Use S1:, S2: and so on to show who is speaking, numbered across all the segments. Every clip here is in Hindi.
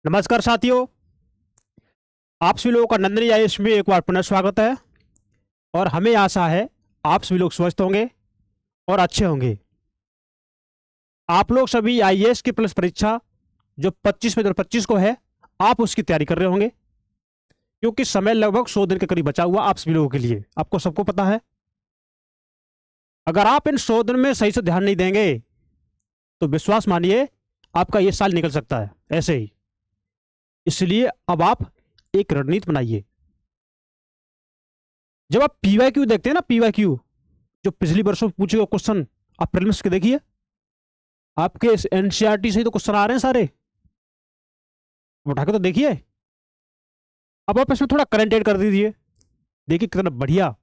S1: नमस्कार साथियों। आप सभी लोगों का नंदनी आईएएस में एक बार पुनः स्वागत है। और हमें आशा है आप सभी लोग स्वस्थ होंगे और अच्छे होंगे। आप लोग सभी आईएएस की प्लस परीक्षा जो 25 में 2025 को है, आप उसकी तैयारी कर रहे होंगे, क्योंकि समय लगभग 100 दिन के करीब बचा हुआ आप सभी लोगों के लिए, आपको सबको पता है। अगर आप इन 100 दिन में सही से ध्यान नहीं देंगे तो विश्वास मानिए आपका ये साल निकल सकता है ऐसे ही। इसलिए अब आप एक रणनीति बनाइए। जब आप पीवाईक्यू देखते हैं ना, पीवाईक्यू जो पिछली वर्षों में पूछे गए क्वेश्चन, आप प्रीलिम्स के देखिए, आपके एनसीईआरटी से ही तो क्वेश्चन आ रहे हैं सारे, उठा के तो देखिए। अब आप इसमें थोड़ा करंट ऐड कर दीजिए, देखिए कितना बढ़िया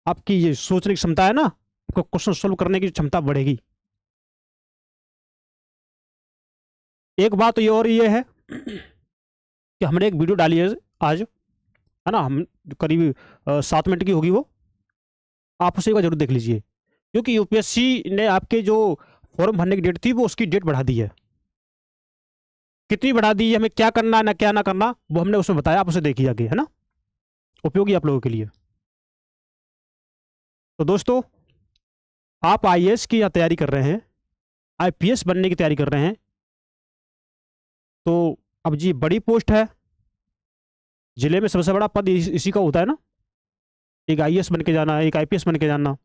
S1: आपकी ये सोचने की क्षमता है ना, आपको क्वेश्चन सोल्व करने की क्षमता बढ़ेगी। एक बात तो ये और ये है कि हमने एक वीडियो डाली है आज, है ना, हम करीब 7 मिनट की होगी वो, आप उसे एक बार जरूर देख लीजिए, क्योंकि यूपीएससी ने आपके जो फॉर्म भरने की डेट थी वो उसकी डेट बढ़ा दी है। कितनी बढ़ा दी है, हमें क्या करना है ना क्या ना करना, वो हमने उसमें बताया, आप उसे देखिए आगे, है ना, उपयोगी आप लोगों के लिए। तो दोस्तों, आप आईएएस की तैयारी कर रहे हैं, आईपीएस बनने की तैयारी कर रहे हैं, तो अब जी बड़ी पोस्ट है, जिले में सबसे बड़ा पद इसी का होता है ना, एक आईएएस बन के जाना, एक आईपीएस बन के जाना,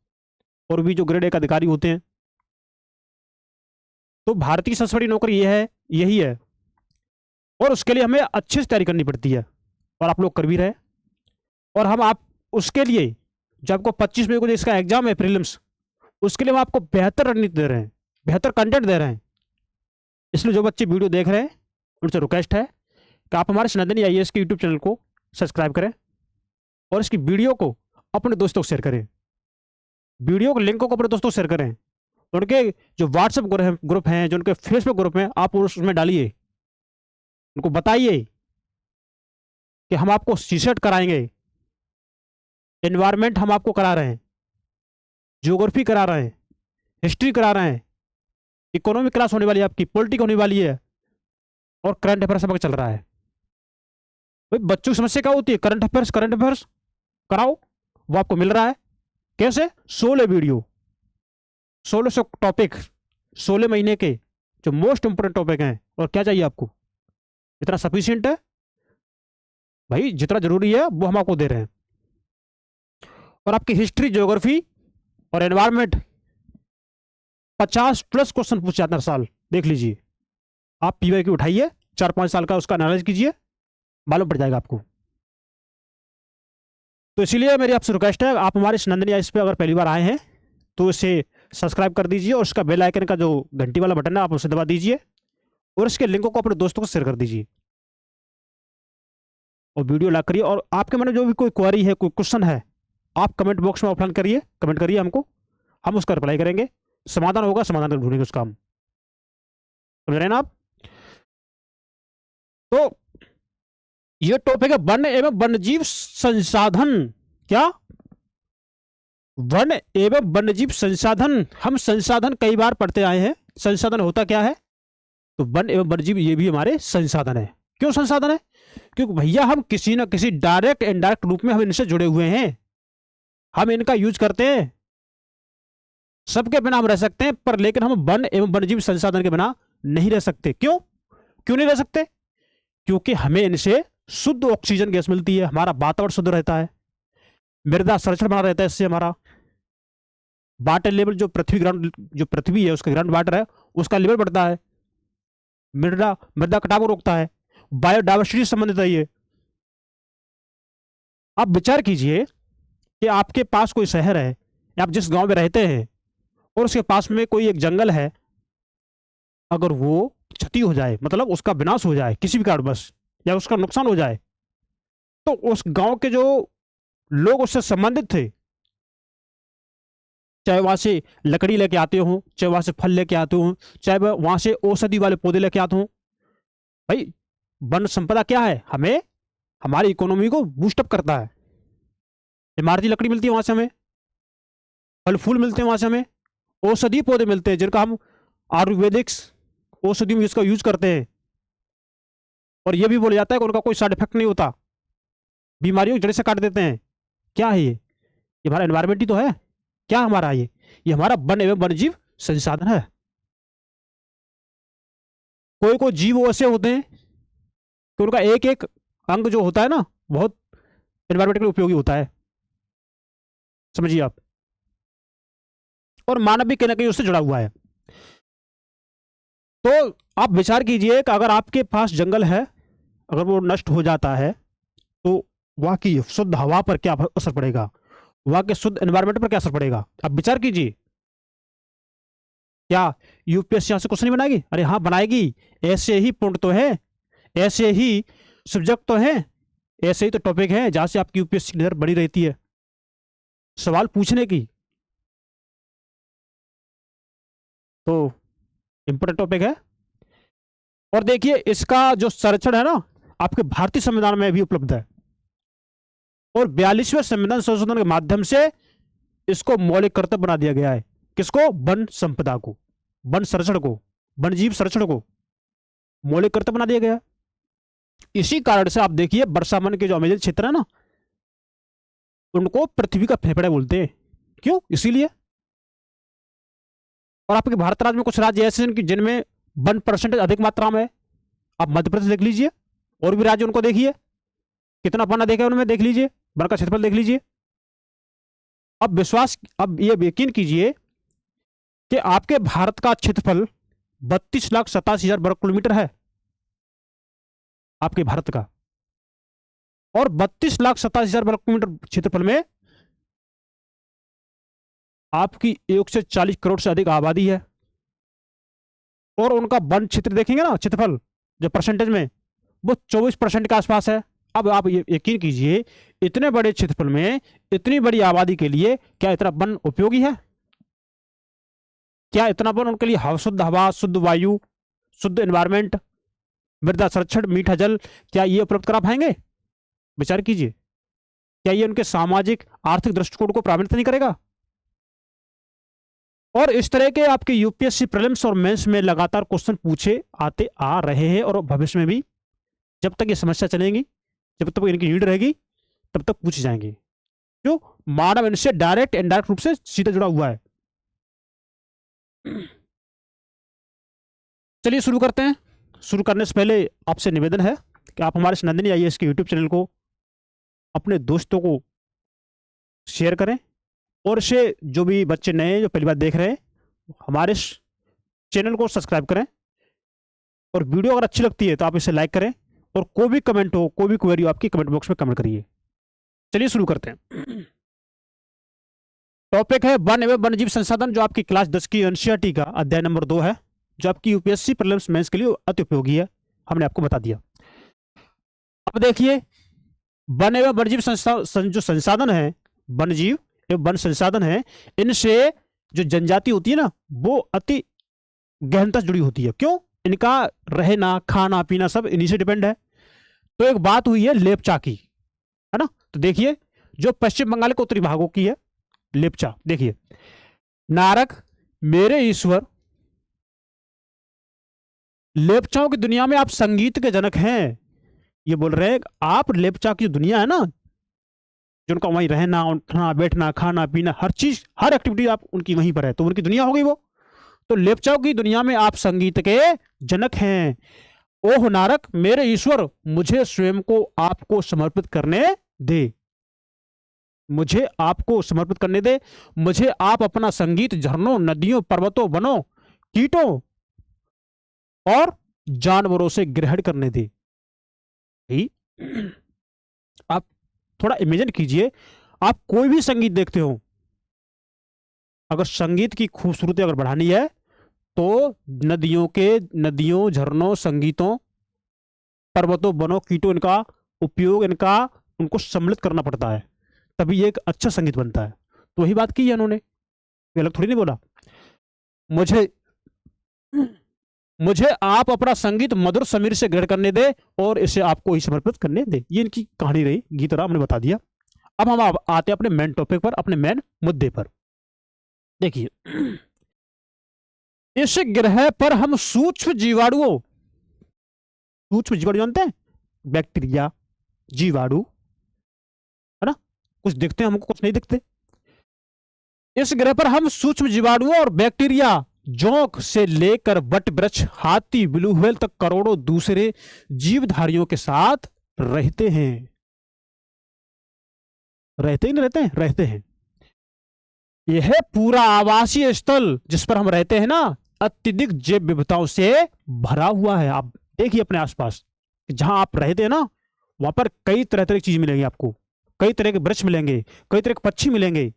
S1: और भी जो ग्रेड 1 अधिकारी होते हैं। तो भारतीय सबसे बड़ी नौकरी ये है, यही है, और उसके लिए हमें अच्छे से तैयारी करनी पड़ती है, और आप लोग कर भी रहे। और हम आप उसके लिए जब आपको 25 मई को जो इसका एग्जाम है प्रीलिम्स, उसके लिए हम आपको बेहतर रणनीति दे रहे हैं, बेहतर कंटेंट दे रहे हैं। इसलिए जो बच्चे वीडियो देख रहे हैं उनसे रिक्वेस्ट है कि आप हमारे नंदनी आईएएस के यूट्यूब चैनल को सब्सक्राइब करें और इसकी वीडियो को अपने दोस्तों को शेयर करें, वीडियो के लिंकों को अपने दोस्तों को शेयर करें, उनके जो व्हाट्सएप ग्रुप हैं, जो उनके फेसबुक ग्रुप हैं, आप उसमें डालिए, उनको बताइए कि हम आपको सीसेट कराएंगे, एनवायरमेंट हम आपको करा रहे हैं, ज्योग्राफी करा रहे हैं, हिस्ट्री करा रहे हैं, इकोनॉमी क्लास होने वाली है आपकी, पॉलिटिक होने वाली है, और करंट अफेयर्स सबका चल रहा है। भाई बच्चों की समस्या क्या होती है, करंट अफेयर्स कराओ, वो आपको मिल रहा है। कैसे? 16 वीडियो, 1600 टॉपिक, 16 महीने के जो मोस्ट इंपोर्टेंट टॉपिक हैं। और क्या चाहिए आपको, इतना सफिशियंट है भाई, जितना जरूरी है वो हम आपको दे रहे हैं। और आपकी हिस्ट्री, ज्योग्राफी और एनवायरमेंट 50 प्लस क्वेश्चन पूछे जाते हैं हर साल, देख लीजिए। आप पीवाई की उठाइए, 4-5 साल का उसका एनालाइज कीजिए, मालूम पड़ जाएगा आपको। तो इसीलिए मेरी आपसे रिक्वेस्ट है, आप हमारे इस नंदनी आईएएस पे अगर पहली बार आए हैं तो इसे सब्सक्राइब कर दीजिए, और उसका बेल आइकन का जो घंटी वाला बटन है आप उसे दबा दीजिए, और इसके लिंकों को अपने दोस्तों को शेयर कर दीजिए, और वीडियो लाइक करिए। और आपके मन में जो भी कोई क्वेरी है, कोई क्वेश्चन है, आप कमेंट बॉक्स में ऑफलाइन करिए, कमेंट करिए हमको, हम उसका रिप्लाई करेंगे, समाधान होगा, समाधान ढूंढेंगे उसका हम, समझ रहे हैं ना आप। तो ये टॉपिक है वन एवं वन्यजीव संसाधन। क्या? वन एवं वन्यजीव संसाधन। हम संसाधन कई बार पढ़ते आए हैं, संसाधन होता क्या है, तो वन एवं वन्यजीव ये भी हमारे संसाधन है। क्यों संसाधन है? क्योंकि भैया हम किसी ना किसी डायरेक्ट इनडायरेक्ट रूप में हम इनसे जुड़े हुए हैं, हम इनका यूज करते हैं। सबके बिना हम रह सकते हैं, पर लेकिन हम वन एवं वन्यजीव संसाधन के बिना नहीं रह सकते। क्यों क्यों नहीं रह सकते? क्योंकि हमें इनसे शुद्ध ऑक्सीजन गैस मिलती है, हमारा वातावरण शुद्ध रहता है, मृदा संरक्षण बना रहता है, इससे हमारा वाटर लेवल, जो पृथ्वी है उसका ग्राउंड वाटर है उसका लेवल बढ़ता है, मृदा मृदा कटाव को रोकता है, बायोडाइवर्सिटी से संबंधित है ये। आप विचार कीजिए कि आपके पास कोई शहर है, आप जिस गांव में रहते हैं, और उसके पास में कोई एक जंगल है, अगर वो क्षति हो जाए, मतलब उसका विनाश हो जाए किसी भी कारणवश, या उसका नुकसान हो जाए, तो उस गांव के जो लोग उससे संबंधित थे, चाहे वहां से लकड़ी लेके आते हो, चाहे वहां से फल लेके आते हो, चाहे वहां से औषधि वाले पौधे लेके आते हो, भाई वन संपदा क्या है, हमें हमारी इकोनॉमी को बूस्टअप करता है। इमारती लकड़ी मिलती है वहां से हमें, फल फूल मिलते हैं वहां से हमें, औषधि पौधे मिलते हैं जिनका हम आयुर्वेदिक औषधि में इसका यूज करते हैं। और ये भी बोला जाता है कि उनका कोई साइड इफेक्ट नहीं होता, बीमारियों को जड़ से काट देते हैं। क्या है ये हमारा एनवायरमेंट ही तो है। क्या हमारा ये हमारा वन एवं वन्यजीव संसाधन है। कोई कोई जीव ऐसे होते हैं कि उनका एक एक अंग जो होता है ना बहुत एनवायरमेंट के लिए उपयोगी होता है, समझिए आप। और मानव भी कहीं ना कहीं उससे जुड़ा हुआ है। तो आप विचार कीजिए कि अगर आपके पास जंगल है, अगर वो नष्ट हो जाता है तो वहां की शुद्ध हवा पर क्या असर पड़ेगा, वहां के शुद्ध एनवायरमेंट पर क्या असर पड़ेगा। आप विचार कीजिए। क्या यूपीएससी यहां से क्वेश्चन नहीं बनाएगी? अरे हाँ बनाएगी। ऐसे ही पॉइंट तो है, ऐसे ही सब्जेक्ट तो है, ऐसे ही तो टॉपिक है जहां से आपकी यूपीएससी नजर बनी रहती है सवाल पूछने की। तो इंपोर्टेंट टॉपिक है। और देखिए इसका जो संरक्षण है ना आपके भारतीय संविधान में भी उपलब्ध है, और 42वें संविधान संशोधन के माध्यम से इसको मौलिक कर्तव्य बना दिया गया है। किसको? वन संपदा को, वन संरक्षण को, वन जीव संरक्षण को मौलिक कर्तव्य बना दिया गया। इसी कारण से आप देखिए वर्षावन के जो अमेजन क्षेत्र है ना उनको पृथ्वी का फेफड़ा बोलते हैं। क्यों? इसीलिए। और आपके भारत राज्य में कुछ राज्य ऐसे हैं कि जिनमें 1% अधिक मात्रा में है। आप मध्य प्रदेश देख लीजिए, और भी राज्य उनको देखिए कितना वन अधिक है उनमें, देख लीजिए वन का क्षेत्रफल देख लीजिए। अब ये यकीन कीजिए कि आपके भारत का क्षेत्रफल 32,87,000 वर्ग किलोमीटर है आपके भारत का, और 32,87,000 वर्ग किलोमीटर क्षेत्रफल में आपकी 140 करोड़ से अधिक आबादी है। और उनका वन क्षेत्र देखेंगे ना क्षेत्रफल जो परसेंटेज में, वो 24% के आसपास है। अब आप ये यकीन कीजिए इतने बड़े क्षेत्रफल में इतनी बड़ी आबादी के लिए क्या इतना वन उपयोगी है? क्या इतना वन उनके लिए शुद्ध हवा, शुद्ध वायु, शुद्ध एनवायरमेंट, मृदा संरक्षण, मीठा जल, क्या ये उपलब्ध करा पाएंगे? विचार कीजिए। क्या ये उनके सामाजिक आर्थिक दृष्टिकोण को प्रभावित नहीं करेगा? और इस तरह के आपके यूपीएससी प्रीलिम्स और मेंस में लगातार क्वेश्चन पूछे आते आ रहे हैं, और भविष्य में भी जब तक ये समस्या चलेगी, जब तक इनकी नीड रहेगी तब तक पूछे जाएंगे। क्यों? मानव इनसे डायरेक्ट इनडायरेक्ट रूप से सीधे जुड़ा हुआ है। चलिए शुरू करते हैं। शुरू करने से पहले आपसे निवेदन है कि आप हमारे नंदिनी आईएएस के यूट्यूब चैनल को अपने दोस्तों को शेयर करें, और इसे जो भी बच्चे नए जो पहली बार देख रहे हैं हमारे चैनल को सब्सक्राइब करें, और वीडियो अगर अच्छी लगती है तो आप इसे लाइक करें, और कोई भी कमेंट हो, कोई भी क्वेरी हो आपकी कमेंट बॉक्स में कमेंट करिए। चलिए शुरू करते हैं। टॉपिक है वन एवं वन्यजीव संसाधन, जो आपकी क्लास 10 की एनसीईआरटी का अध्याय नंबर 2 है, जो आपकी यूपीएससी प्रीलिम्स मेंस के लिए अति उपयोगी है। हमने आपको बता दिया। अब देखिए वन एवं वन्यजीव जो संसाधन है, वन्यजीव एवं वन संसाधन है, इनसे जो जनजाति होती है ना वो अति गहनता से जुड़ी होती है। क्यों? इनका रहना, खाना पीना सब इन्हीं से डिपेंड है। तो एक बात हुई है लेपचा की, है ना। तो देखिए जो पश्चिम बंगाल के उत्तरी भागों की है लेपचा, देखिए नारक मेरे ईश्वर, लेपचाओं की दुनिया में आप संगीत के जनक हैं। ये बोल रहे हैं आप लेपचा की दुनिया है ना, जिनका वहीं रहना, उठना, बैठना, खाना पीना, हर चीज, हर एक्टिविटी आप उनकी वहीं पर है, तो उनकी दुनिया हो गई वो। तो लेपचाओं की दुनिया में आप संगीत के जनक हैं। ओह नारक मेरे ईश्वर, मुझे स्वयं को आपको समर्पित करने दे, मुझे आपको समर्पित करने दे। मुझे आप अपना संगीत झरनों, नदियों, पर्वतों, वनों, कीटों और जानवरों से ग्रहण करने दे। आप थोड़ा इमेजिन कीजिए, आप कोई भी संगीत देखते हो, अगर संगीत की खूबसूरती अगर बढ़ानी है तो नदियों, झरनों, संगीतों, पर्वतों, वनों, कीटों, इनका उपयोग, उनको सम्मिलित करना पड़ता है, तभी ये एक अच्छा संगीत बनता है। तो वही बात की है उन्होंने, अलग थोड़ी नहीं बोला। मुझे आप अपना संगीत मधुर समीर से ग्रहण करने दे और इसे आपको ही समर्पित करने दे। ये इनकी कहानी रही, गीत रहा, हमने बता दिया। अब हम आते हैं अपने मेन टॉपिक पर, अपने मेन मुद्दे पर। देखिए इस ग्रह पर हम सूक्ष्म जीवाणुओं सूक्ष्म जीवाणु जानते हैं? बैक्टीरिया, जीवाणु, है ना? कुछ दिखते हैं हमको, कुछ नहीं दिखते। इस ग्रह पर हम सूक्ष्म जीवाणुओं और बैक्टीरिया, जोंक से लेकर वट वृक्ष, हाथी, ब्लू व्हेल तक करोड़ों दूसरे जीवधारियों के साथ रहते हैं। रहते ही नहीं रहते हैं? रहते हैं। यह पूरा आवासीय स्थल जिस पर हम रहते हैं ना, अत्यधिक जैव विविधताओं से भरा हुआ है। आप देखिए अपने आसपास, जहां आप रहते हैं ना, वहां पर कई तरह तरह की चीज मिलेंगी आपको, कई तरह के वृक्ष मिलेंगे, कई तरह के पक्षी मिलेंगे।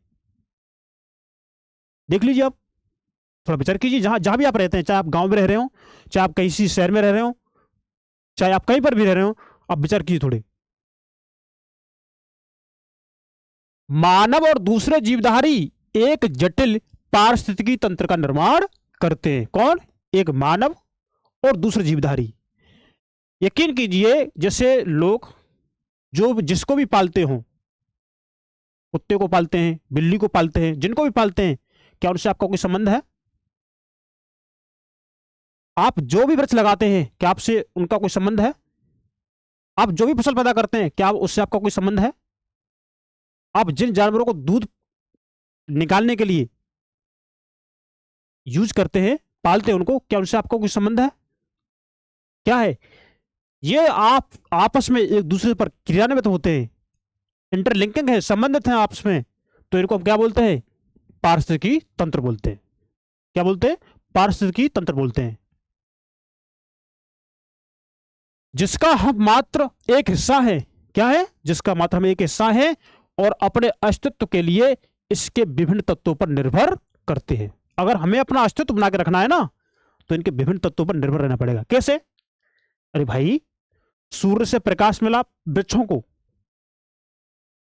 S1: देख लीजिए आप, थोड़ा विचार कीजिए, जहां जहां भी आप रहते हैं, चाहे आप गांव में रह रहे हो, चाहे आप किसी शहर में रह रहे हो, चाहे आप कहीं पर भी रह रहे हो, आप विचार कीजिए थोड़े। मानव और दूसरे जीवधारी एक जटिल पारिस्थितिकी तंत्र का निर्माण करते हैं। कौन? एक मानव और दूसरे जीवधारी। यकीन कीजिए, जैसे लोग जो जिसको भी पालते हो, कुत्ते को पालते हैं, बिल्ली को पालते हैं, जिनको भी पालते हैं, क्या उनसे आपका कोई संबंध है? आप जो भी वृक्ष लगाते हैं, क्या आपसे उनका कोई संबंध है? आप जो भी फसल पैदा करते हैं, क्या उससे आपका कोई संबंध है? आप जिन जानवरों को दूध निकालने के लिए यूज करते हैं, पालते हैं उनको, क्या उनसे आपका कोई संबंध है? क्या है? ये आप आपस में एक दूसरे पर क्रियान्वित होते हैं, इंटरलिंकिंग है, संबंधित हैं आपस में, तो इनको हम क्या बोलते हैं? पारिस्थितिकी तंत्र बोलते हैं। क्या बोलते हैं? पारिस्थितिकी तंत्र बोलते हैं। जिसका हम मात्र एक हिस्सा है। क्या है? जिसका मात्र हम एक हिस्सा है और अपने अस्तित्व के लिए इसके विभिन्न तत्वों पर निर्भर करते हैं। अगर हमें अपना अस्तित्व बना के रखना है ना, तो इनके विभिन्न तत्वों पर निर्भर रहना पड़ेगा। कैसे? अरे भाई, सूर्य से प्रकाश मिला वृक्षों को,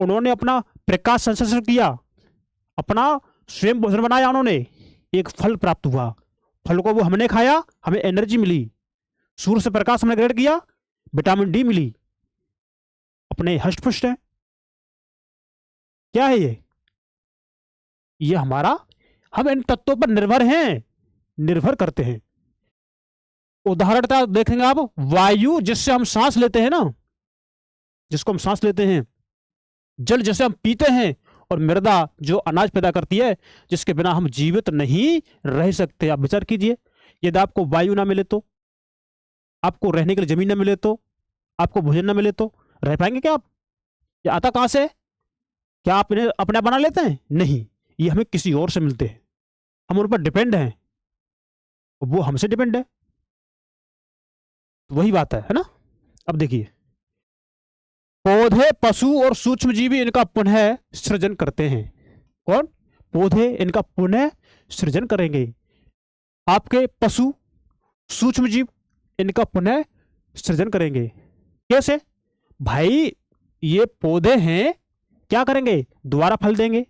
S1: उन्होंने अपना प्रकाश संश्लेषण किया, अपना स्वयं भोजन बनाया, उन्होंने एक फल प्राप्त हुआ, फल को वो हमने खाया, हमें एनर्जी मिली, सूर्य से प्रकाश हमने ग्रहण किया, विटामिन डी मिली, अपने हष्ट पुष्ट है। क्या है ये? ये हमारा, हम इन तत्वों पर निर्भर हैं, निर्भर करते हैं। उदाहरण देखेंगे आप, वायु जिससे हम सांस लेते हैं ना, जिसको हम सांस लेते हैं, जल जैसे हम पीते हैं, और मृदा जो अनाज पैदा करती है, जिसके बिना हम जीवित नहीं रह सकते। आप विचार कीजिए, यदि आपको वायु ना मिले तो, आपको रहने के लिए जमीन ना मिले तो, आपको भोजन ना मिले तो रह पाएंगे क्या आप? ये आता कहां से है? क्या आप इन्हें अपने आप बना लेते हैं? नहीं, ये हमें किसी और से मिलते हैं, हम उन पर डिपेंड हैं, वो हमसे डिपेंड है। तो वही बात है ना? अब देखिए, पौधे, पशु और सूक्ष्म जीवी इनका पुनः सृजन करते हैं। कौन? पौधे इनका पुनः सृजन करेंगे। आपके पशु, सूक्ष्म जीव इनका पुनः सृजन करेंगे। कैसे? भाई, ये पौधे हैं, क्या करेंगे? दोबारा फल देंगे,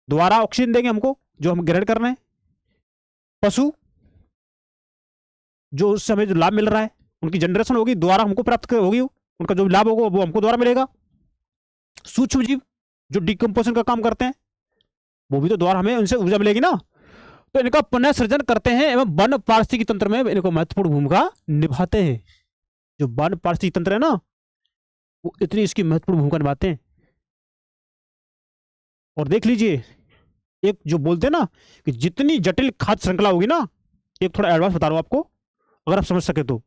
S1: दोबारा ऑक्सीजन देंगे हमको, जो हम ग्रहण कर रहे हैं। पशु, जो उससे हमें जो लाभ मिल रहा है, उनकी जनरेशन होगी, दोबारा हमको प्राप्त होगी, उनका जो लाभ होगा वो हमको दोबारा मिलेगा। सूक्ष्म जीव जो डिकम्पोजिशन का काम करते हैं, वो भी तो दोबारा हमें उनसे ऊर्जा मिलेगी ना। तो इनका पुनः सृजन करते हैं एवं वन पारिस्थितिकी तंत्र में इनको महत्वपूर्ण भूमिका निभाते हैं। जो वन पारिस्थितिकी तंत्र है ना, वो इतनी इसकी महत्वपूर्ण भूमिका निभाते हैं। और देख लीजिए, एक जो बोलते हैं ना कि जितनी जटिल खाद्य श्रृंखला होगी ना, एक थोड़ा एडवांस बता रहा हूं आपको, अगर आप समझ सके तो,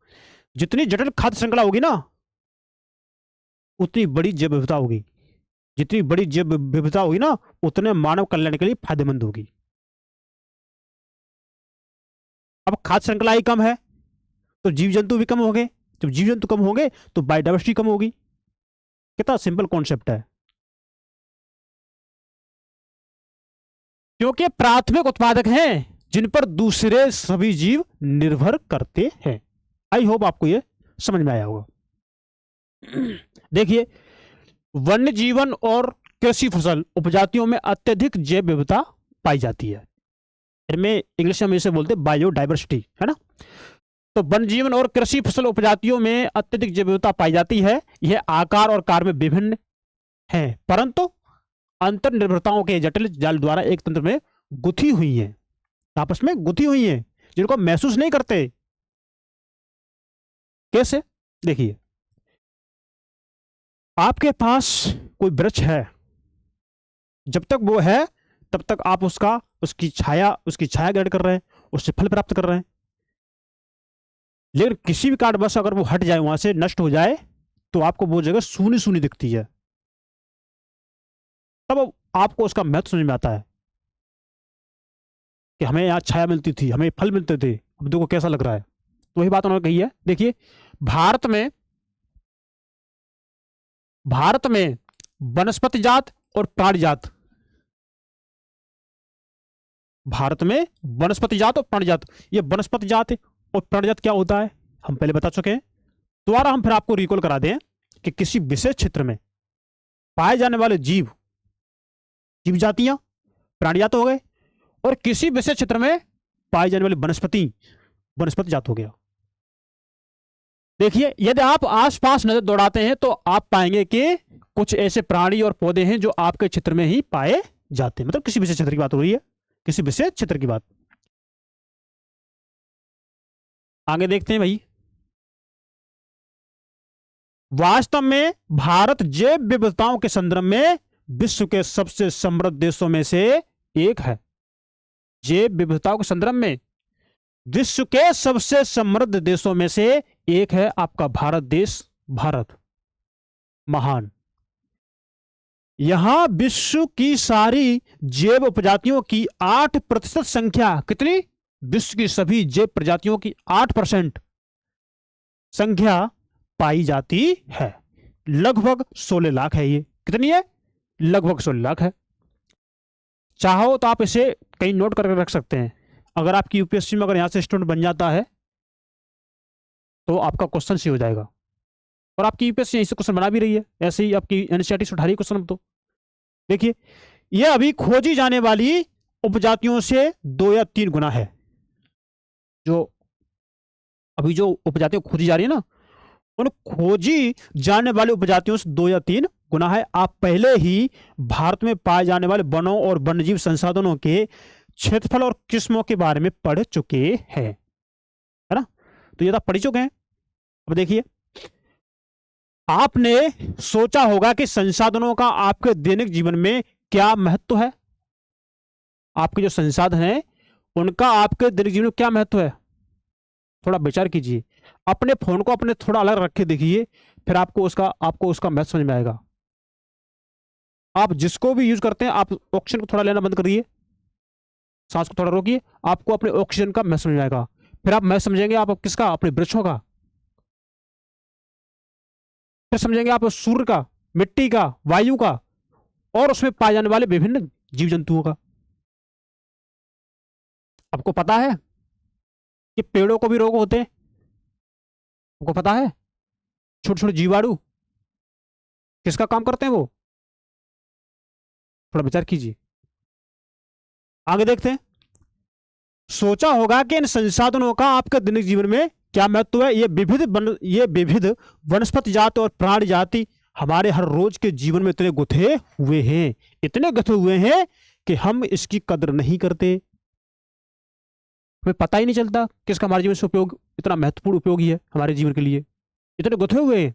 S1: जितनी जटिल खाद्य श्रृंखला होगी ना, उतनी बड़ी जैव विविधता होगी। जितनी बड़ी जैव विविधता होगी ना, उतने मानव कल्याण के लिए फायदेमंद होगी। अब खाद्य श्रृंखला ही कम है तो जीव जंतु भी कम होंगे, जब जीव जंतु कम होंगे तो बायोडाइवर्सिटी कम होगी। कितना सिंपल कॉन्सेप्ट है। क्योंकि प्राथमिक उत्पादक हैं जिन पर दूसरे सभी जीव निर्भर करते हैं। आई होप आपको ये समझ में आया होगा। देखिए, वन्य जीवन और कृषि फसल उपजातियों में अत्यधिक जैव विविधता पाई जाती है। इनमें इंग्लिश में इसे बोलते हैं बायोडाइवर्सिटी, है ना। तो वन्य जीवन और कृषि फसल उपजातियों में अत्यधिक जैव विविधता पाई जाती है। यह आकार और कार्य में विभिन्न है, परंतु अंतर निर्भरताओं के जटिल जाल द्वारा एक तंत्र में गुथी हुई है, आपस में गुथी हुई है, जिनको महसूस नहीं करते। कैसे? देखिए, आपके पास कोई वृक्ष है, जब तक वो है तब तक आप उसकी छाया ग्रहण कर रहे हैं, उससे फल प्राप्त कर रहे हैं। लेकिन किसी भी कारणवश अगर वो हट जाए, वहां से नष्ट हो जाए, तो आपको वो जगह सूनी सूनी दिखती है। तब आपको उसका महत्व समझ में आता है कि हमें यहाँ छाया मिलती थी, हमें फल मिलते थे, अब देखो कैसा लग रहा है। तो वही बात उन्होंने कही है। देखिए, भारत में भारत में वनस्पति जात और प्राणी जात, भारत में वनस्पति जात और प्राणी जात, ये वनस्पति जात और प्राणी जात क्या होता है हम पहले बता चुके हैं। दोबारा हम फिर आपको रिकॉल करा दें कि किसी विशेष क्षेत्र में पाए जाने वाले जीव जातियां प्राणी जात हो गए, और किसी विशेष क्षेत्र में पाई जाने वाली वनस्पति जात हो गया। देखिए, यदि आप आसपास नजर दौड़ाते हैं तो आप पाएंगे कि कुछ ऐसे प्राणी और पौधे हैं जो आपके क्षेत्र में ही पाए जाते हैं। मतलब किसी विशेष क्षेत्र की बात हो रही है, किसी विशेष क्षेत्र की बात। आगे देखते हैं भाई। वास्तव में भारत जैव विविधताओं के संदर्भ में विश्व के सबसे समृद्ध देशों में से एक है। जैव विविधताओं के संदर्भ में विश्व के सबसे समृद्ध देशों में से एक है आपका भारत देश। भारत महान, यहां विश्व की सारी जैव उपजातियों की 8% संख्या, कितनी? विश्व की सभी जैव प्रजातियों की 8% संख्या पाई जाती है। लगभग 16 लाख है। ये कितनी है? लगभग 16 लाख है। चाहो तो आप इसे कहीं नोट करके रख सकते हैं। अगर आपकी यूपीएससी में अगर यहां से स्टूडेंट बन जाता है तो आपका क्वेश्चन सी हो जाएगा, और आपकी यूपीएससी ऐसे क्वेश्चन बना भी रही है, ऐसे ही आपकी एनसीईआरटी से उठा रही है क्वेश्चन। तो देखिए, यह अभी खोजी जाने वाली उपजातियों से 2 या 3 गुना है। जो अभी जो उपजातियां खोजी जा रही है ना, उन खोजी जाने वाली उपजातियों से 2 या 3 गुना है। आप पहले ही भारत में पाए जाने वाले वनों और वन्यजीव संसाधनों के क्षेत्रफल और किस्मों के बारे में पढ़ चुके हैं, है ना? तो ये तो पढ़ चुके हैं। अब देखिए, आपने सोचा होगा कि संसाधनों का आपके दैनिक जीवन में क्या महत्व है। आपके जो संसाधन हैं उनका आपके दैनिक जीवन में क्या महत्व है, थोड़ा विचार कीजिए। अपने फोन को अपने थोड़ा अलग रख के देखिए, फिर आपको उसका महत्व समझ में आएगा। आप जिसको भी यूज करते हैं, आप ऑक्सीजन को थोड़ा लेना बंद करिए, सांस को थोड़ा रोकिए, आपको अपने ऑक्सीजन का महत्व समझ में आएगा। फिर आप महत्व समझेंगे आप किसका? अपने वृक्षों का। फिर समझेंगे आप सूर्य का, मिट्टी का, वायु का, और उसमें पाए जाने वाले विभिन्न जीव जंतुओं का। आपको पता है कि पेड़ों को भी रोग होते हैं? आपको पता है? छोटे छोटे जीवाणु किसका काम करते हैं वो? थोड़ा विचार कीजिए। आगे देखते हैं। सोचा होगा कि इन संसाधनों का आपके दैनिक जीवन में क्या महत्व है। ये विविध वनस्पति जाति और प्राणी जाति हमारे हर रोज के जीवन में इतने गुथे हुए हैं, इतने गुथे हुए हैं कि हम इसकी कदर नहीं करते। हमें पता ही नहीं चलता कि इसका हमारे जीवन से उपयोग, इतना महत्वपूर्ण उपयोगी है हमारे जीवन के लिए। इतने गुथे हुए हैं,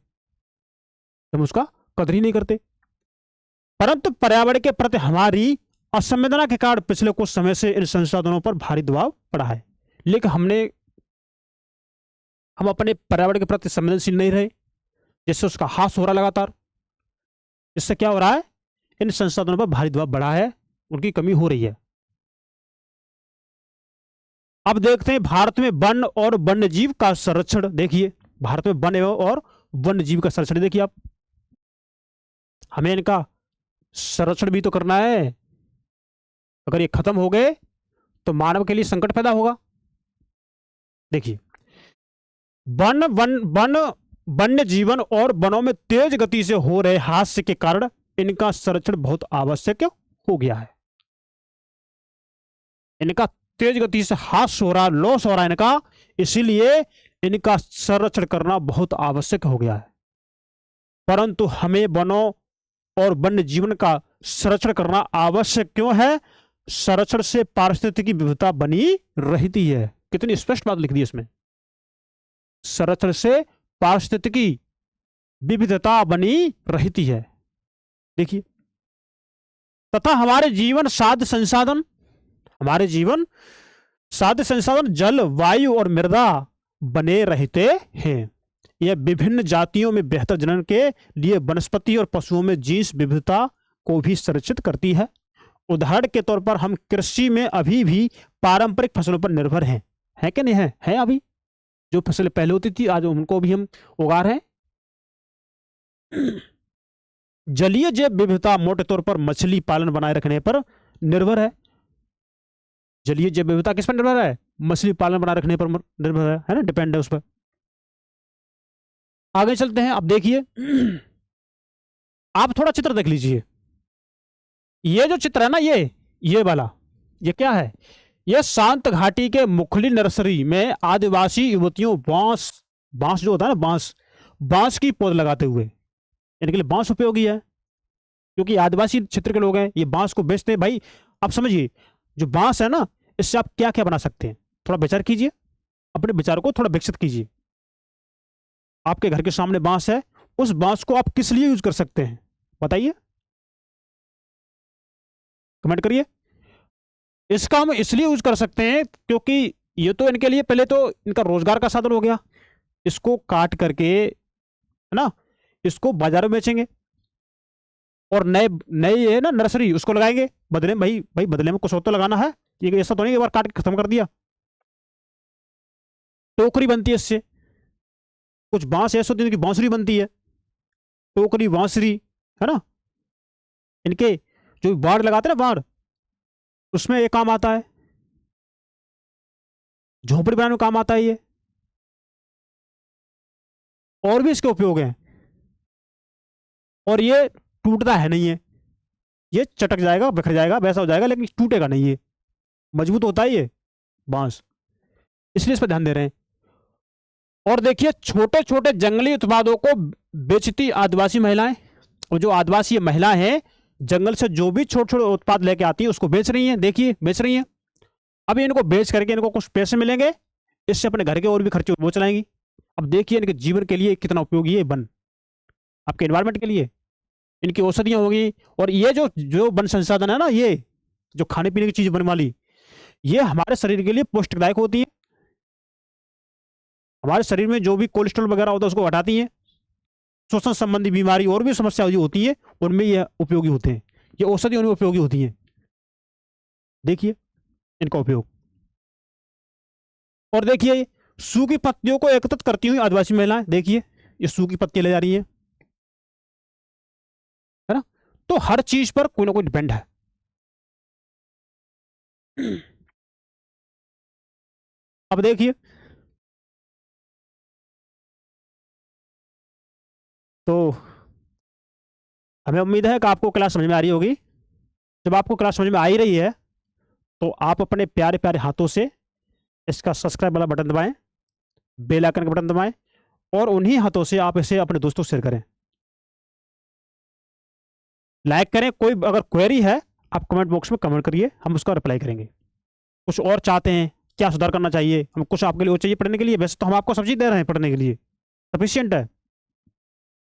S1: हम उसका कदर ही नहीं करते। परंतु पर्यावरण के प्रति हमारी असंवेदना के कारण पिछले कुछ समय से इन संसाधनों पर भारी दबाव पड़ा है। लेकिन हम अपने पर्यावरण के प्रति संवेदनशील नहीं रहे, जिससे उसका हास हो रहा लगातार। इससे क्या हो रहा है? इन संसाधनों पर भारी दबाव बढ़ा है, उनकी कमी हो रही है। अब देखते हैं भारत में वन और वन्यजीव का संरक्षण। देखिए, भारत में वन और वन्यजीव का संरक्षण देखिए आप। हमें इनका संरक्षण भी तो करना है। अगर ये खत्म हो गए तो मानव के लिए संकट पैदा होगा। देखिए, वन्य जीवन और वनों में तेज गति से हो रहे हादसे के कारण इनका संरक्षण बहुत आवश्यक हो गया है। इनका तेज गति से हादसा हो रहा, लॉस हो रहा है इनका, इसीलिए इनका संरक्षण करना बहुत आवश्यक हो गया है। परंतु हमें वनों और वन्य जीवन का संरक्षण करना आवश्यक क्यों है? संरक्षण से पारिस्थितिकी विविधता बनी रहती है। कितनी स्पष्ट बात लिख दी इसमें। संरक्षण से पारिस्थितिकी विविधता बनी रहती है। देखिए, तथा हमारे जीवन साध्य संसाधन, हमारे जीवन साध्य संसाधन जल, वायु और मृदा बने रहते हैं। यह विभिन्न जातियों में बेहतर जनन के लिए वनस्पति और पशुओं में जीन्स विविधता को भी संरक्षित करती है। उदाहरण के तौर पर हम कृषि में अभी भी पारंपरिक फसलों पर निर्भर हैं, है कि नहीं है? है अभी जो फसलें पहले होती थी आज उनको भी हम उगा रहे हैं। जलीय जैव विविधता मोटे तौर पर मछली पालन बनाए रखने पर निर्भर है। जलीय जैव विविधता किस पर निर्भर है? मछली पालन बनाए रखने पर निर्भर है ना, डिपेंड है उस पर। आगे चलते हैं। अब देखिए, आप थोड़ा चित्र देख लीजिए। ये जो चित्र है ना, ये वाला, ये क्या है? ये शांत घाटी के मुखली नर्सरी में आदिवासी युवतियों बांस जो होता है ना, बांस की पौध लगाते हुए, इनके लिए बांस उपयोगी है क्योंकि आदिवासी क्षेत्र के लोग हैं, ये बांस को बेचते हैं। भाई आप समझिए, जो बांस है ना, इससे आप क्या क्या बना सकते हैं, थोड़ा विचार कीजिए, अपने विचार को थोड़ा विकसित कीजिए। आपके घर के सामने बांस है, उस बांस को आप किस लिए यूज कर सकते हैं बताइए, कमेंट करिए। इसका हम इसलिए यूज कर सकते हैं क्योंकि ये तो इनके लिए पहले तो इनका रोजगार का साधन हो गया। इसको काट करके, है ना, इसको बाजार में बेचेंगे और नए नए ये ना नर्सरी उसको लगाएंगे बदले में। भाई बदले में कुछ और तो लगाना है, ये ऐसा तो नहीं एक बार काट के खत्म कर दिया। टोकरी बनती है इससे, कुछ बांस ऐसे होती है कि बांसुरी बनती है, टोकरी बांसुरी, है ना। इनके जो बाड़ लगाते हैं ना, बाड़, उसमें ये काम आता है, झोपड़ी बनाने में काम आता है ये, और भी इसके उपयोग हैं। और ये टूटता है नहीं है, ये चटक जाएगा, बिखर जाएगा, वैसा हो जाएगा, लेकिन टूटेगा नहीं, ये मजबूत होता है ये बांस, इसलिए इस पर ध्यान दे रहे हैं। और देखिए, छोटे छोटे जंगली उत्पादों को बेचती आदिवासी महिलाएं, और जो आदिवासी महिलाएं हैं जंगल से जो भी छोटे छोटे उत्पाद लेके आती है उसको बेच रही हैं। देखिए बेच रही हैं। अभी इनको बेच करके इनको कुछ पैसे मिलेंगे, इससे अपने घर के और भी खर्चे वो चलाएंगी। अब देखिए इनके जीवन के लिए कितना उपयोगी है वन, आपके एनवायरमेंट के लिए इनकी औषधियां होगी। और ये जो जो वन संसाधन है ना, ये जो खाने पीने की चीज बनने वाली, ये हमारे शरीर के लिए पौष्टिकदायक होती है। हमारे शरीर में जो भी कोलेस्ट्रॉल वगैरह होता है उसको हटाती है। श्वसन संबंधी बीमारी और भी समस्या जो होती है उनमें ये उपयोगी होते हैं, ये औषधि उनमें उपयोगी होती हैं। देखिए इनका उपयोग। और देखिए सूखी पत्तियों को एकत्रित करती हुई आदिवासी महिलाएं, देखिए ये सूखी पत्तियां ले जा रही है ना। तो हर चीज पर कोई ना कोई डिपेंड है। अब देखिए, तो हमें उम्मीद है कि आपको क्लास समझ में आ रही होगी। जब आपको क्लास समझ में आ ही रही है तो आप अपने प्यारे प्यारे हाथों से इसका सब्सक्राइब वाला बटन दबाएं, बेल आइकन का बटन दबाएं, और उन्हीं हाथों से आप इसे अपने दोस्तों से शेयर करें, लाइक करें। कोई अगर क्वेरी है आप कमेंट बॉक्स में कमेंट करिए, हम उसका रिप्लाई करेंगे। कुछ और चाहते हैं, क्या सुधार करना चाहिए, हम कुछ आपके लिए और चाहिए पढ़ने के लिए, वैसे तो हम आपको सब चीज़ दे रहे हैं पढ़ने के लिए, सफिशियंट है।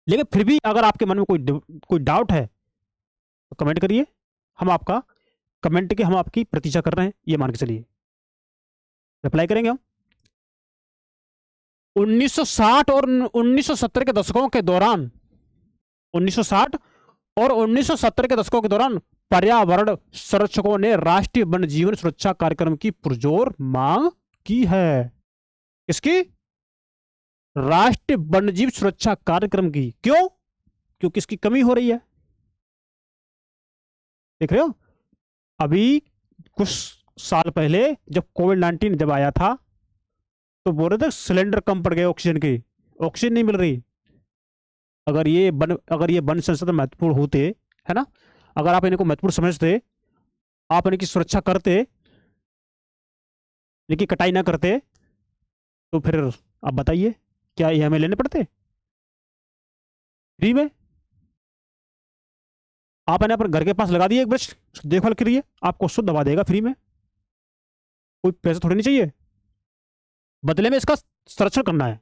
S1: लेकिन फिर भी अगर आपके मन में कोई डाउट है तो कमेंट करिए, हम आपका कमेंट के हम आपकी प्रतीक्षा कर रहे हैं, ये मान के चलिए, रिप्लाई करेंगे हम। 1960 और 1970 के दशकों के दौरान, 1960 और 1970 के दशकों के दौरान पर्यावरण संरक्षकों ने राष्ट्रीय वन जीवन सुरक्षा कार्यक्रम की पुरजोर मांग की है। इसकी राष्ट्रीय वन्यजीव सुरक्षा कार्यक्रम की, क्यों? क्योंकि इसकी कमी हो रही है। देख रहे हो, अभी कुछ साल पहले जब कोविड-19 जब आया था तो बोल रहे थे सिलेंडर कम पड़ गए ऑक्सीजन की, ऑक्सीजन नहीं मिल रही। अगर ये वन संसाधन महत्वपूर्ण होते, है ना, अगर आप इनको महत्वपूर्ण समझते, आप इनकी सुरक्षा करते, इनकी कटाई ना करते, तो फिर आप बताइए क्या ये हमें लेने पड़ते फ्री में? आप इन्हें अपने घर के पास लगा दिए एक वृक्ष, देखभाल करिए, आपको शुद्ध हवा देगा फ्री में, कोई पैसा थोड़ी नहीं चाहिए, बदले में इसका संरक्षण करना है।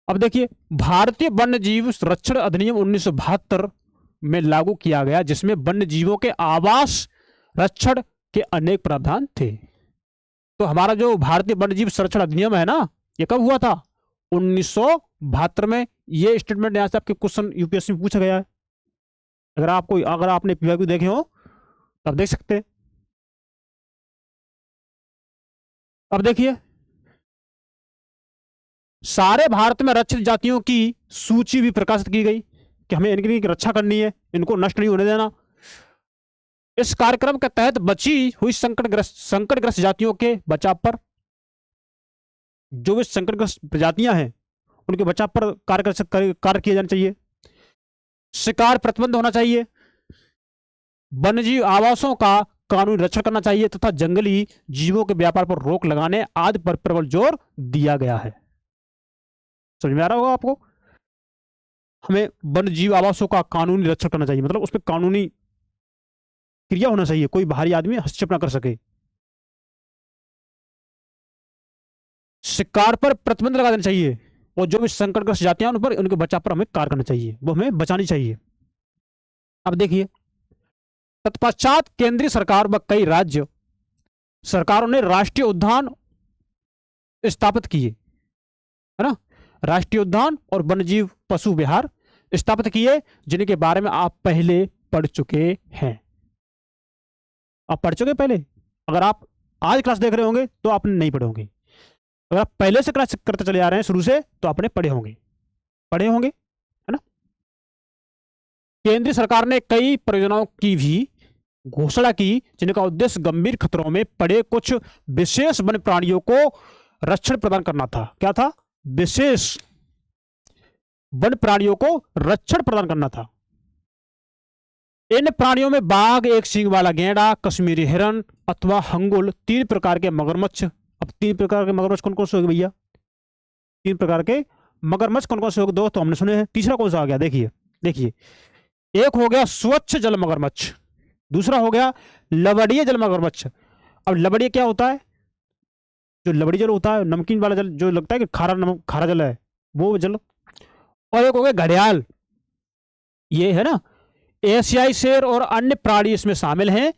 S1: अब देखिए, भारतीय वन्य जीव संरक्षण अधिनियम 1972 में लागू किया गया, जिसमें वन्य जीवों के आवास रक्षण के अनेक प्रावधान थे। तो हमारा जो भारतीय वन्य जीव संरक्षण अधिनियम है ना, ये कब हुआ था? 1972 में। ये स्टेटमेंट यहां से आपके क्वेश्चन यूपीएससी में पूछा गया है। अगर आपने पीवाईक्यू देखे हो तब देख सकते हैं। अब देखिए, सारे भारत में रक्षित जातियों की सूची भी प्रकाशित की गई कि हमें इनकी रक्षा करनी है, इनको नष्ट नहीं होने देना। इस कार्यक्रम के तहत बची हुई संकटग्रस्त जातियों के बचाव पर, जो भी संकटग्रस्त प्रजातियां हैं उनके बचाव पर कार्य किए जाने चाहिए। शिकार प्रतिबंध होना चाहिए, वन्यजीव आवासों का कानूनी रक्षण करना चाहिए तथा जंगली जीवों के व्यापार पर रोक लगाने आदि पर प्रबल जोर दिया गया है। समझ में आ रहा होगा आपको? हमें वन्यजीव आवासों का कानूनी रक्षण करना चाहिए, मतलब उस पर कानूनी क्रिया होना चाहिए, कोई बाहरी आदमी हस्तक्षेप ना कर सके। शिकार पर प्रतिबंध लगा देना चाहिए, और जो भी संकटग्रस्त जातियां उन पर, उनके बचाव पर हमें कार्य करना चाहिए, वो हमें बचानी चाहिए। अब देखिए, तत्पश्चात केंद्रीय सरकार व कई राज्य सरकारों ने राष्ट्रीय उद्यान स्थापित किए, है ना? राष्ट्रीय उद्यान और वन्यजीव पशु विहार स्थापित किए, जिनके बारे में आप पहले पढ़ चुके हैं। आप पढ़ चुके पहले? अगर आप आज क्लास देख रहे होंगे तो आपने नहीं पढ़े होंगे। अगर आप पहले से क्लास करते चले आ रहे हैं शुरू से, तो आपने पढ़े होंगे, है ना? केंद्रीय सरकार ने कई परियोजनाओं की भी घोषणा की, जिनका उद्देश्य गंभीर खतरों में पड़े कुछ विशेष वन्य प्राणियों को रक्षण प्रदान करना था। क्या था? विशेष वन्य प्राणियों को रक्षण प्रदान करना था। इन प्राणियों में बाघ, एक सींग वाला गैंडा, कश्मीरी हिरन अथवा हंगुल, 3 प्रकार के मगरमच्छ। अब 3 प्रकार के मगरमच्छ कौन कौन से हो गए भैया? 3 प्रकार के मगरमच्छ कौन कौन से हो गए? 2 तो हमने सुने हैं, तीसरा कौन सा आ गया? देखिए, एक हो गया स्वच्छ जल मगरमच्छ, दूसरा हो गया लवणीय जल मगरमच्छ। अब लवणीय क्या होता है? जो लवणीय जल होता है, नमकीन वाला जल, जो लगता है कि खारा जल है, वो जल। और एक हो गया घड़ियाल, ये है ना, एशियाई शेर और अन्य प्राणी इसमें शामिल हैं।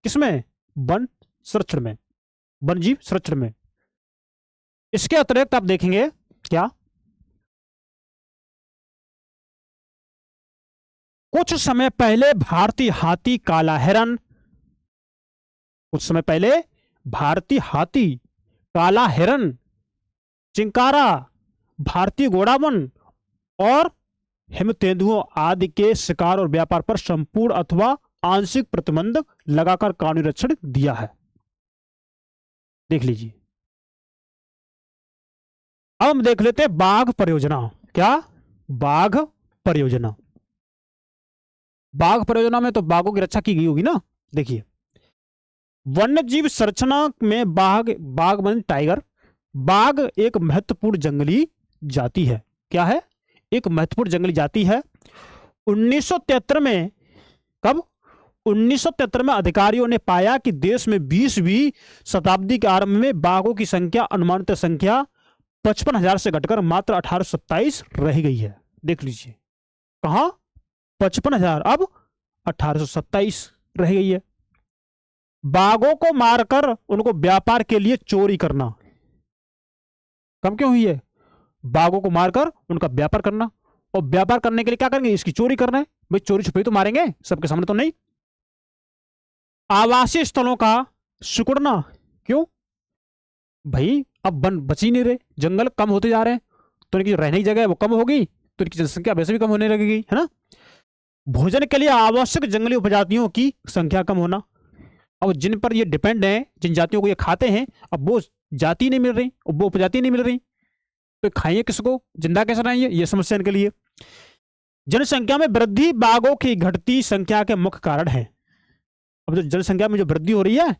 S1: किसमें? वन संरक्षण में, वन जीव संरक्षण में। इसके अतिरिक्त आप देखेंगे क्या, कुछ समय पहले भारतीय हाथी, काला हिरन, कुछ समय पहले भारतीय हाथी, काला हिरन, चिंकारा, भारतीय घोड़ावन और हिमतेंदुओं आदि के शिकार और व्यापार पर संपूर्ण अथवा आंशिक प्रतिबंध लगाकर कानूनी रक्षण दिया है। देख लीजिए। अब हम देख लेते हैं बाघ परियोजना। क्या? बाघ परियोजना। बाघ परियोजना में तो बाघों की रक्षा की गई होगी ना। देखिए, वन्य जीव संरक्षण में बाघ वन टाइगर, बाघ एक महत्वपूर्ण जंगली जाति है। क्या है? एक महत्वपूर्ण जंगली जाति है। 1973 में, कब? 1973 में अधिकारियों ने पाया कि देश में 20वीं शताब्दी के आरंभ में बाघों की संख्या, अनुमानित संख्या 55,000 से घटकर मात्र 1827 रह गई है। देख लीजिए, कहां? 55,000, अब 1827 रह गई है। बाघों को मारकर उनको व्यापार के लिए चोरी करना कम क्यों हुई है? बाघों को मारकर उनका व्यापार करना, और व्यापार करने के लिए क्या करेंगे? इसकी चोरी करना है। भाई चोरी छुपी तो मारेंगे, सबके सामने तो नहीं। आवासीय स्थलों का सिकुड़ना, क्यों भाई? अब वन बच ही नहीं रहे, जंगल कम होते जा रहे हैं, तो इनकी रहने की जगह वो कम होगी, तो इनकी जनसंख्या वैसे भी कम होने लगेगी, है ना? भोजन के लिए आवश्यक जंगली उपजातियों की संख्या कम होना। अब जिन पर ये डिपेंड है, जिन जातियों को ये खाते हैं, अब वो जाति नहीं मिल रही, वो उपजाति नहीं मिल रही, तो खाइए किसको? जिंदा कैसे रहेंगे? ये समस्या इनके लिए। जनसंख्या में वृद्धि बाघों की घटती संख्या के मुख्य कारण है। अब जो जनसंख्या में जो वृद्धि हो रही है,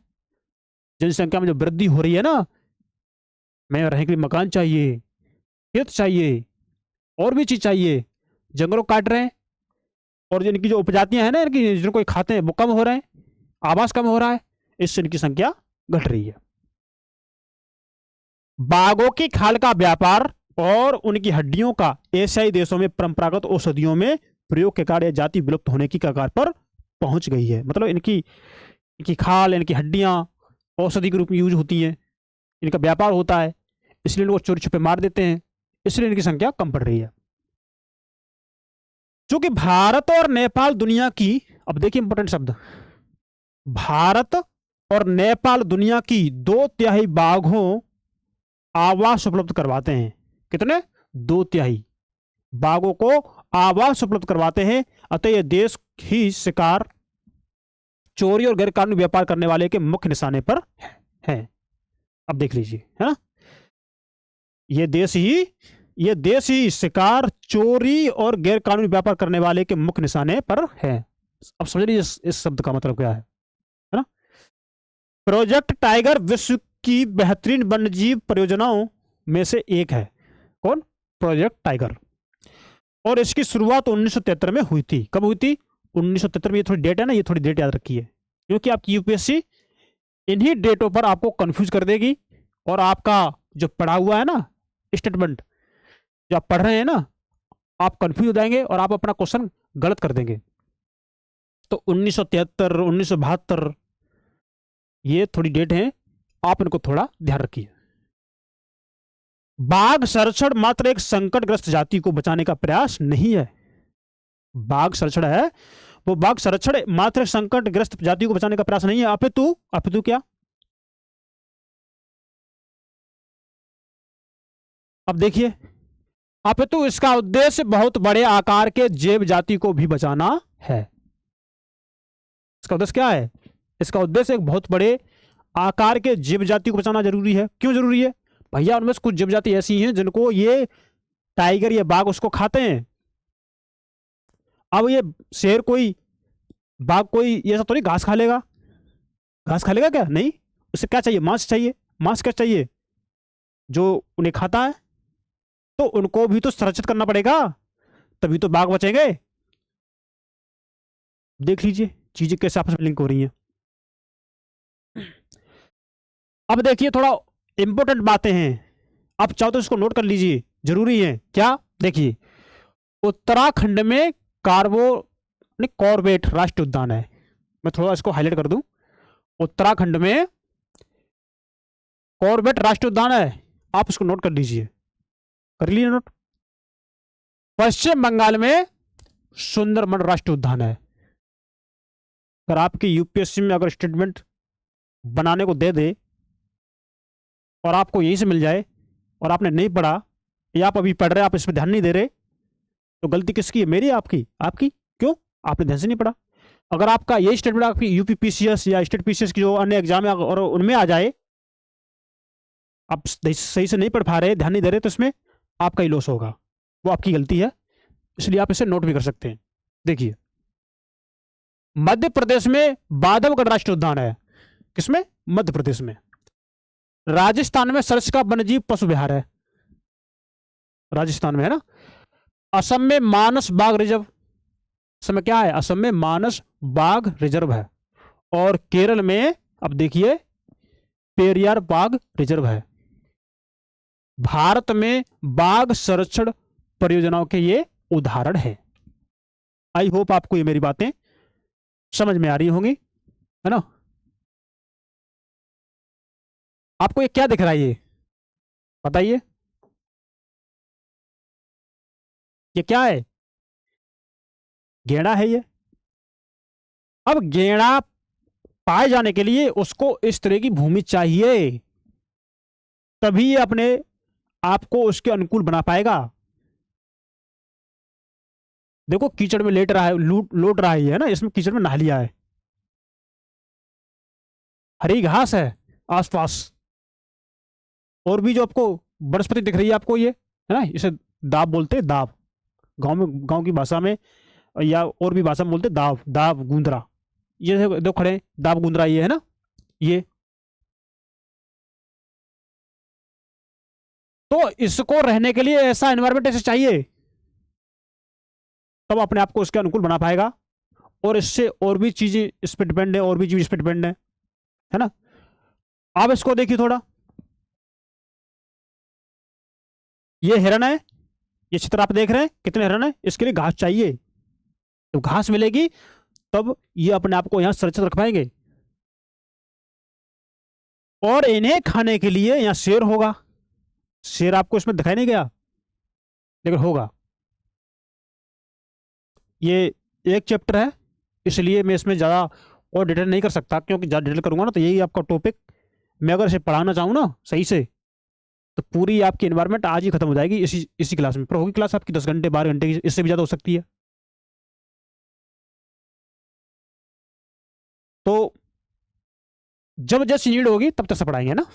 S1: जनसंख्या में जो वृद्धि हो रही है ना, मैं रहने के लिए मकान चाहिए, खेत चाहिए, और भी चीज चाहिए, जंगलों काट रहे हैं, और जिनकी जो उपजातियां हैं ना, इनकी जिनको खाते हैं वो कम हो रहे हैं, आवास कम हो रहा है, इससे इनकी संख्या घट रही है। बाघों की खाल का व्यापार और उनकी हड्डियों का एशियाई देशों में परंपरागत औषधियों में प्रयोग के कारण यह जाति विलुप्त होने की कगार पर पहुंच गई है। मतलब इनकी इनकी खाल, इनकी हड्डियां औषधि के रूप में यूज होती हैं, इनका व्यापार होता है, इसलिए इनको चोरी छुपे मार देते हैं, इसलिए इनकी संख्या कम पड़ रही है। चूंकि भारत और नेपाल दुनिया की, अब देखिए इंपॉर्टेंट शब्द, भारत और नेपाल दुनिया की 2/3 बाघों आवास उपलब्ध करवाते हैं। कितने? 2/3 बाघों को आवास उपलब्ध करवाते हैं। अतः यह देश ही शिकार, चोरी और गैरकानूनी व्यापार करने वाले के मुख्य निशाने पर है। अब देख लीजिए, है ना, ये देश ही शिकार, चोरी और गैरकानूनी व्यापार करने वाले के मुख्य निशाने पर है। अब समझ लीजिए इस शब्द का मतलब क्या है ना। प्रोजेक्ट टाइगर विश्व की बेहतरीन वन्यजीव परियोजनाओं में से एक है। कौन? Project tiger. और इसकी शुरुआत 1973 में हुई थी। कब हुई थी? 1973 में। ये थोड़ी डेट है ना, ये थोड़ी डेट याद रखिए, क्योंकि आपकी यूपीएससी इन्हीं डेटों पर आपको कंफ्यूज कर देगी, और आपका जो पढ़ा हुआ है ना स्टेटमेंट, जो आप पढ़ रहे हैं ना, आप कंफ्यूज हो जाएंगे और आप अपना क्वेश्चन गलत कर देंगे। तो 1973, 1972, ये थोड़ी डेट है, आप इनको थोड़ा ध्यान रखिए। बाघ संरक्षण मात्र एक संकटग्रस्त जाति को बचाने का प्रयास नहीं है। बाघ संरक्षण है, वो बाघ संरक्षण मात्र एक संकटग्रस्त जाति को बचाने का प्रयास नहीं है, अपितु क्या? अब देखिए, अपितु इसका उद्देश्य बहुत बड़े आकार के जैव जाति को भी बचाना है। इसका उद्देश्य क्या है? इसका उद्देश्य एक बहुत बड़े आकार के जीव जाति को बचाना जरूरी है। क्यों जरूरी है? भैया उनमें से कुछ जीव जाति ऐसी हैं जिनको ये टाइगर या बाघ उसको खाते हैं। अब ये शेर कोई, बाघ कोई, ये सब तो नहीं घास खा लेगा। घास खा लेगा क्या? नहीं। उसे क्या चाहिए? मांस चाहिए। मांस क्या चाहिए? जो उन्हें खाता है। तो उनको भी तो संरक्षित करना पड़ेगा, तभी तो बाघ बचेंगे। देख लीजिए चीजें कैसे आपस में लिंक हो रही हैं। अब देखिए थोड़ा इंपॉर्टेंट बातें हैं, आप चाहो तो इसको नोट कर लीजिए, जरूरी है। क्या? देखिए, उत्तराखंड में कॉर्बेट राष्ट्रीय उद्यान है। मैं थोड़ा इसको हाईलाइट कर दूं। उत्तराखंड में कॉर्बेट राष्ट्रीय उद्यान है, आप इसको नोट कर लीजिए। कर लीजिए नोट। पश्चिम बंगाल में सुंदरबन राष्ट्रीय उद्यान है। अगर आपकी यूपीएससी में अगर स्टेटमेंट बनाने को दे दे और आपको यहीं से मिल जाए और आपने नहीं पढ़ा, या आप अभी पढ़ रहे, आप इस पर ध्यान नहीं दे रहे, तो गलती किसकी है? मेरी? आपकी? आपकी। क्यों? आपने ध्यान से नहीं पढ़ा। अगर आपका यही स्टेटमेंट आपकी यूपीपीसीएस या स्टेट पीसीएस की जो अन्य एग्जाम है और उनमें आ जाए, आप सही से नहीं पढ़ पा रहे, ध्यान नहीं दे रहे, तो इसमें आपका ही लॉस होगा, वो आपकी गलती है। इसलिए आप इसे नोट भी कर सकते हैं। देखिए, मध्य प्रदेश में बांधवगढ़ राष्ट्रीय उद्यान है। किसमें? मध्य प्रदेश में। राजस्थान में सरिस्का वन्यजीव पशु विहार है। राजस्थान में है ना। असम में मानस बाघ रिजर्व। असम में क्या है? असम में मानस बाघ रिजर्व है। और केरल में, अब देखिए, पेरियार बाघ रिजर्व है। भारत में बाघ संरक्षण परियोजनाओं के ये उदाहरण है। आई होप आपको ये मेरी बातें समझ में आ रही होंगी, है ना। आपको ये क्या दिख रहा है? ये बताइए, ये क्या है? गेड़ा है ये। अब गेड़ा पाए जाने के लिए उसको इस तरह की भूमि चाहिए, तभी ये अपने आप को उसके अनुकूल बना पाएगा। देखो कीचड़ में लेट रहा है, लोट रहा है ना, इसमें कीचड़ में नहा लिया है। हरी घास है आसपास, और भी जो आपको वनस्पति दिख रही है आपको, ये है ना, इसे दाब बोलते हैं। दाब गांव की भाषा में या और भी भाषा में बोलते हैं दाब, दाब गूंदरा। ये दो खड़े हैं, दाब गूंदरा, ये है ना। ये तो इसको रहने के लिए ऐसा एनवायरमेंट ऐसे चाहिए, तब अपने आप को उसके अनुकूल बना पाएगा। और इससे और भी चीजें इस पर डिपेंड है, और भी चीज इस पर डिपेंड है ना। आप इसको देखिए थोड़ा, ये हिरन है, ये चित्र आप देख रहे हैं, कितने हिरन है, इसके लिए घास चाहिए। तो घास मिलेगी तब ये अपने आप को यहां सुरक्षित रख पाएंगे। और इन्हें खाने के लिए यहां शेर होगा। शेर आपको इसमें दिखाई नहीं गया, लेकिन होगा। ये एक चैप्टर है, इसलिए मैं इसमें ज़्यादा और डिटेल नहीं कर सकता, क्योंकि ज़्यादा डिटेल करूंगा ना तो यही आपका टॉपिक, मैं अगर इसे पढ़ाना चाहूँ ना सही से, तो पूरी आपकी इन्वायरमेंट आज ही खत्म हो जाएगी इसी क्लास में। पर होगी क्लास आपकी 10 घंटे 12 घंटे की, इससे भी ज़्यादा हो सकती है। तो जब जैसी नीड होगी तब तक से पढ़ाएंगे ना।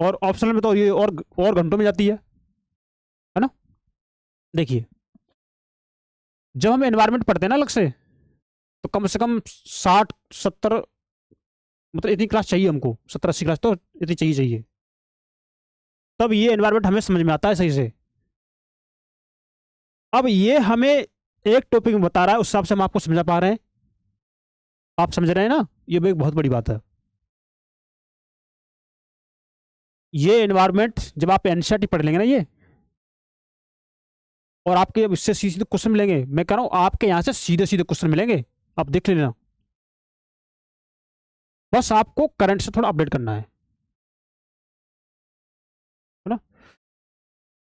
S1: और ऑप्शनल में तो ये और घंटों में जाती है ना। देखिए, जब हम एनवायरनमेंट पढ़ते हैं ना अलग से, तो कम से कम 60-70, मतलब इतनी क्लास चाहिए हमको, 70-80 क्लास तो इतनी चाहिए। तब ये एनवायरनमेंट हमें समझ में आता है सही से। अब ये हमें एक टॉपिक में बता रहा है, उस हिसाब से हम आपको समझा पा रहे हैं। आप समझ रहे हैं ना, ये भी एक बहुत बड़ी बात है। ये एनवायरनमेंट जब आप एनसीईआरटी पढ़ लेंगे ना ये, और आपके अब इससे सीधे क्वेश्चन मिलेंगे, मैं कह रहा हूं आपके यहां से सीधे सीधे क्वेश्चन मिलेंगे, आप देख लेना। बस आपको करंट से थोड़ा अपडेट करना है ना।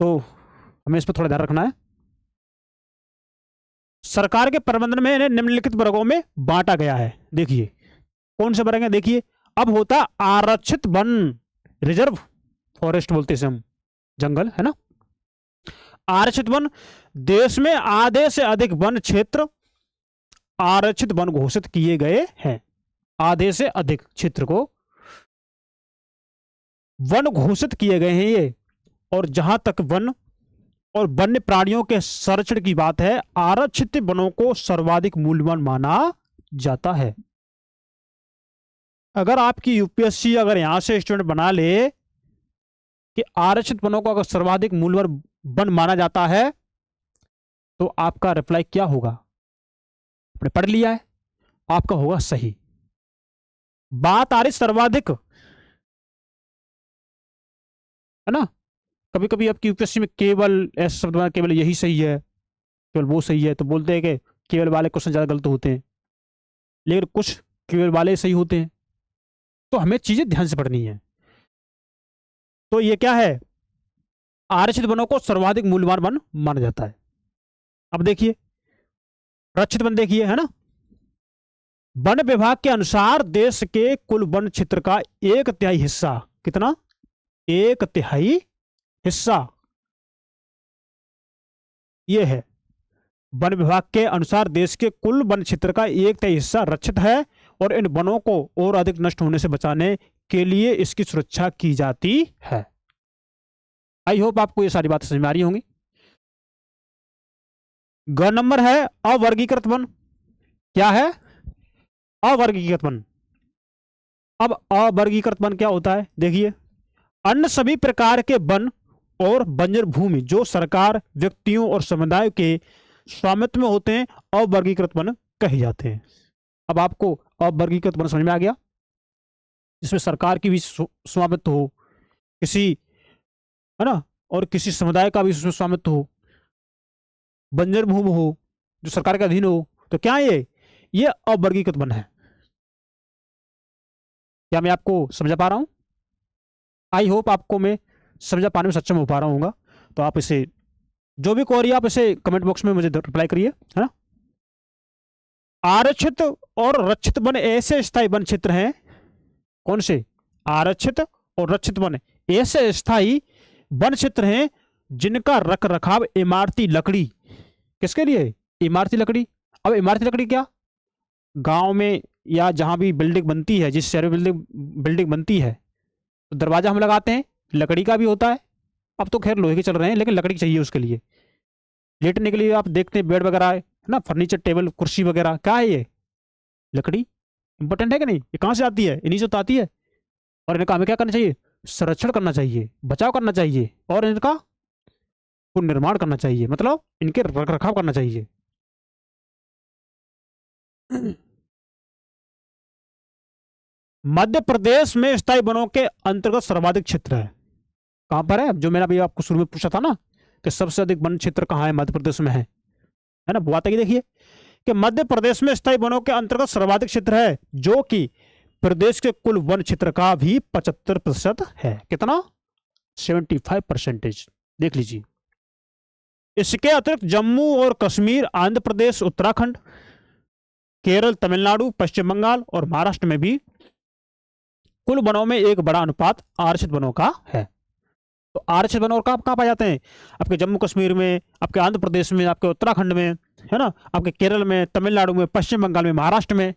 S1: तो हमें इस पर थोड़ा ध्यान रखना है। सरकार के प्रबंधन में इन्हें निम्नलिखित वर्गों में बांटा गया है। देखिए कौन से वर्ग हैं, देखिए। अब होता है आरक्षित वन, रिजर्व फॉरेस्ट बोलते हैं हम, जंगल है ना। आरक्षित वन, देश में आधे से अधिक वन क्षेत्र आरक्षित वन घोषित किए गए हैं। आधे से अधिक क्षेत्र को वन घोषित किए गए हैं ये। और जहां तक वन और वन्य प्राणियों के संरक्षण की बात है, आरक्षित वनों को सर्वाधिक मूल्यवान माना जाता है। अगर आपकी यूपीएससी अगर यहां से स्टूडेंट बना ले कि आरक्षित वनों को अगर सर्वाधिक मूल्यवान वन माना जाता है, तो आपका रिप्लाई क्या होगा? आपने पढ़ लिया है, आपका होगा सही। बात आ रही सर्वाधिक, है ना। कभी कभी आपकी यूपीएससी में केवल ऐसा शब्द बना, केवल यही सही है, केवल वो सही है, तो बोलते हैं कि केवल वाले क्वेश्चन ज्यादा गलत होते हैं, लेकिन कुछ केवल वाले सही होते हैं। तो हमें चीजें ध्यान से पढ़नी है। तो ये क्या है, आरक्षित वनों को सर्वाधिक मूल्यवान वन माना जाता है। अब देखिए रक्षित वन, देखिए है ना। वन विभाग के अनुसार देश के कुल वन क्षेत्र का 1/3 हिस्सा, कितना? 1/3 हिस्सा ये है। वन विभाग के अनुसार देश के कुल वन क्षेत्र का 1/3 हिस्सा रक्षित है, और इन वनों को और अधिक नष्ट होने से बचाने के लिए इसकी सुरक्षा की जाती है। आई होप आपको ये सारी बातें समझ में आ रही होंगी। ग नंबर है अवर्गीकृत वन। क्या है? अवर्गीकृत वन। अब अवर्गीकृत वन क्या होता है, देखिए। अन्य सभी प्रकार के वन और बंजर भूमि जो सरकार, व्यक्तियों और समुदाय के स्वामित्व में होते हैं, अवर्गीकृत वन कहे जाते हैं। अब आपको अवर्गीकृत वन समझ में आ गया, जिसमें सरकार की भी स्वामित्व हो, किसी, है ना, और किसी समुदाय का भी उसमें स्वामित्व हो, बंजर भूमि हो जो सरकार के अधीन हो। तो क्या ये अवर्गीकृत वन है। क्या मैं आपको समझा पा रहा हूं? आई होप आपको मैं समझा पाने में सक्षम हो पा रहा हूँ। तो आप इसे, जो भी क्वेरी आप इसे कमेंट बॉक्स में मुझे रिप्लाई करिए, है ना। आरक्षित और रक्षित वन ऐसे स्थायी वन क्षेत्र हैं। कौन से? आरक्षित और रक्षित वन ऐसे स्थायी वन क्षेत्र हैं जिनका रख रखाव इमारती लकड़ी, किसके लिए? इमारती लकड़ी। अब इमारती लकड़ी क्या, गांव में या जहां भी बिल्डिंग बनती है, जिस शहर में बिल्डिंग बनती है, तो दरवाजा हम लगाते हैं, लकड़ी का भी होता है। अब तो खैर लोहे के चल रहे हैं, लेकिन लकड़ी चाहिए उसके लिए। लेटने के लिए आप देखते हैं बेड वगैरह है ना, फर्नीचर, टेबल, कुर्सी वगैरह, क्या है ये? लकड़ी। इंपॉर्टेंट है कि नहीं? ये कहां से आती है? इन्हीं से तो आती है। और इनका हमें क्या करना चाहिए? संरक्षण करना चाहिए, बचाव करना चाहिए, और इनका पुनर्निर्माण करना चाहिए, मतलब इनके रख रखाव करना चाहिए। मध्य प्रदेश में स्थायी वनों के अंतर्गत सर्वाधिक क्षेत्र है। कहाँ पर है? जो मैंने अभी आपको शुरू में पूछा था ना कि सबसे अधिक वन क्षेत्र कहाँ है, मध्य प्रदेश में है ना? वो आता है, देखिए कि मध्य प्रदेश में स्थायी वनों के अंतर्गत सर्वाधिक क्षेत्र है, जो कि प्रदेश के कुल वन क्षेत्र का भी 75% है। कितना? 75%। देख लीजिए। इसके अतिरिक्त जम्मू और कश्मीर, आंध्र प्रदेश, उत्तराखंड, केरल, तमिलनाडु, पश्चिम बंगाल और महाराष्ट्र में भी कुल वनों में एक बड़ा अनुपात आरक्षित वनों का है। तो आरक्षित वन और कहाँ पाए जाते हैं? आपके जम्मू कश्मीर में, आपके आंध्र प्रदेश में, आपके उत्तराखंड में, है ना, आपके केरल में, तमिलनाडु में, पश्चिम बंगाल में, महाराष्ट्र में।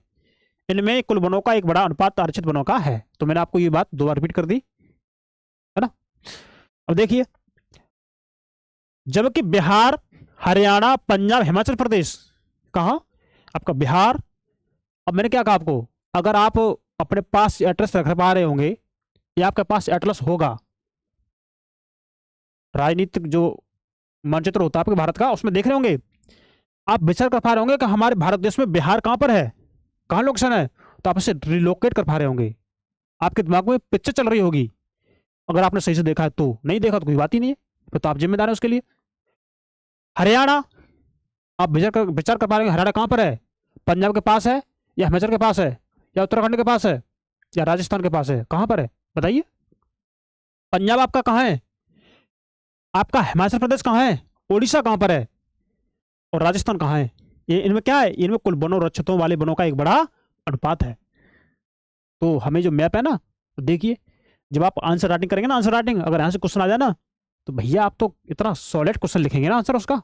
S1: इनमें कुल वनों का एक बड़ा अनुपात आरक्षित वनों का है। तो मैंने आपको ये बात 2 बार रिपीट कर दी, है ना। अब देखिए, जबकि बिहार, हरियाणा, पंजाब, हिमाचल प्रदेश, कहाँ? आपका बिहार। अब मैंने क्या कहा आपको, अगर आप अपने पास एड्रेस रख पा रहे होंगे या आपके पास एटलस होगा, राजनीतिक जो मानचित्र होता है आपके भारत का, उसमें देख रहे होंगे, आप विचार कर पा रहे होंगे कि हमारे भारत देश में बिहार कहाँ पर है, कहाँ लोकेशन है, तो आप इसे रिलोकेट कर पा रहे होंगे। आपके दिमाग में पिक्चर चल रही होगी। अगर आपने सही से देखा है तो, नहीं देखा तो कोई बात ही नहीं है, फिर तो आप जिम्मेदार हैं उसके लिए। हरियाणा, आप विचार कर पा रहे हैं हरियाणा कहाँ पर है? पंजाब के पास है या हिमाचल के पास है या उत्तराखंड के पास है या राजस्थान के पास है? कहाँ पर है बताइए? पंजाब आपका कहाँ है? आपका हिमाचल प्रदेश कहाँ है? उड़ीसा कहाँ पर है? और राजस्थान कहाँ है? ये इनमें क्या है? इनमें कुल वनों रक्षितों वाले वनों का एक बड़ा अनुपात है। तो हमें जो मैप है ना, तो देखिए, जब आप आंसर राइटिंग करेंगे ना, आंसर राइटिंग अगर यहाँ से क्वेश्चन आ जाए ना, तो भैया आप तो इतना सॉलिड क्वेश्चन लिखेंगे ना आंसर उसका,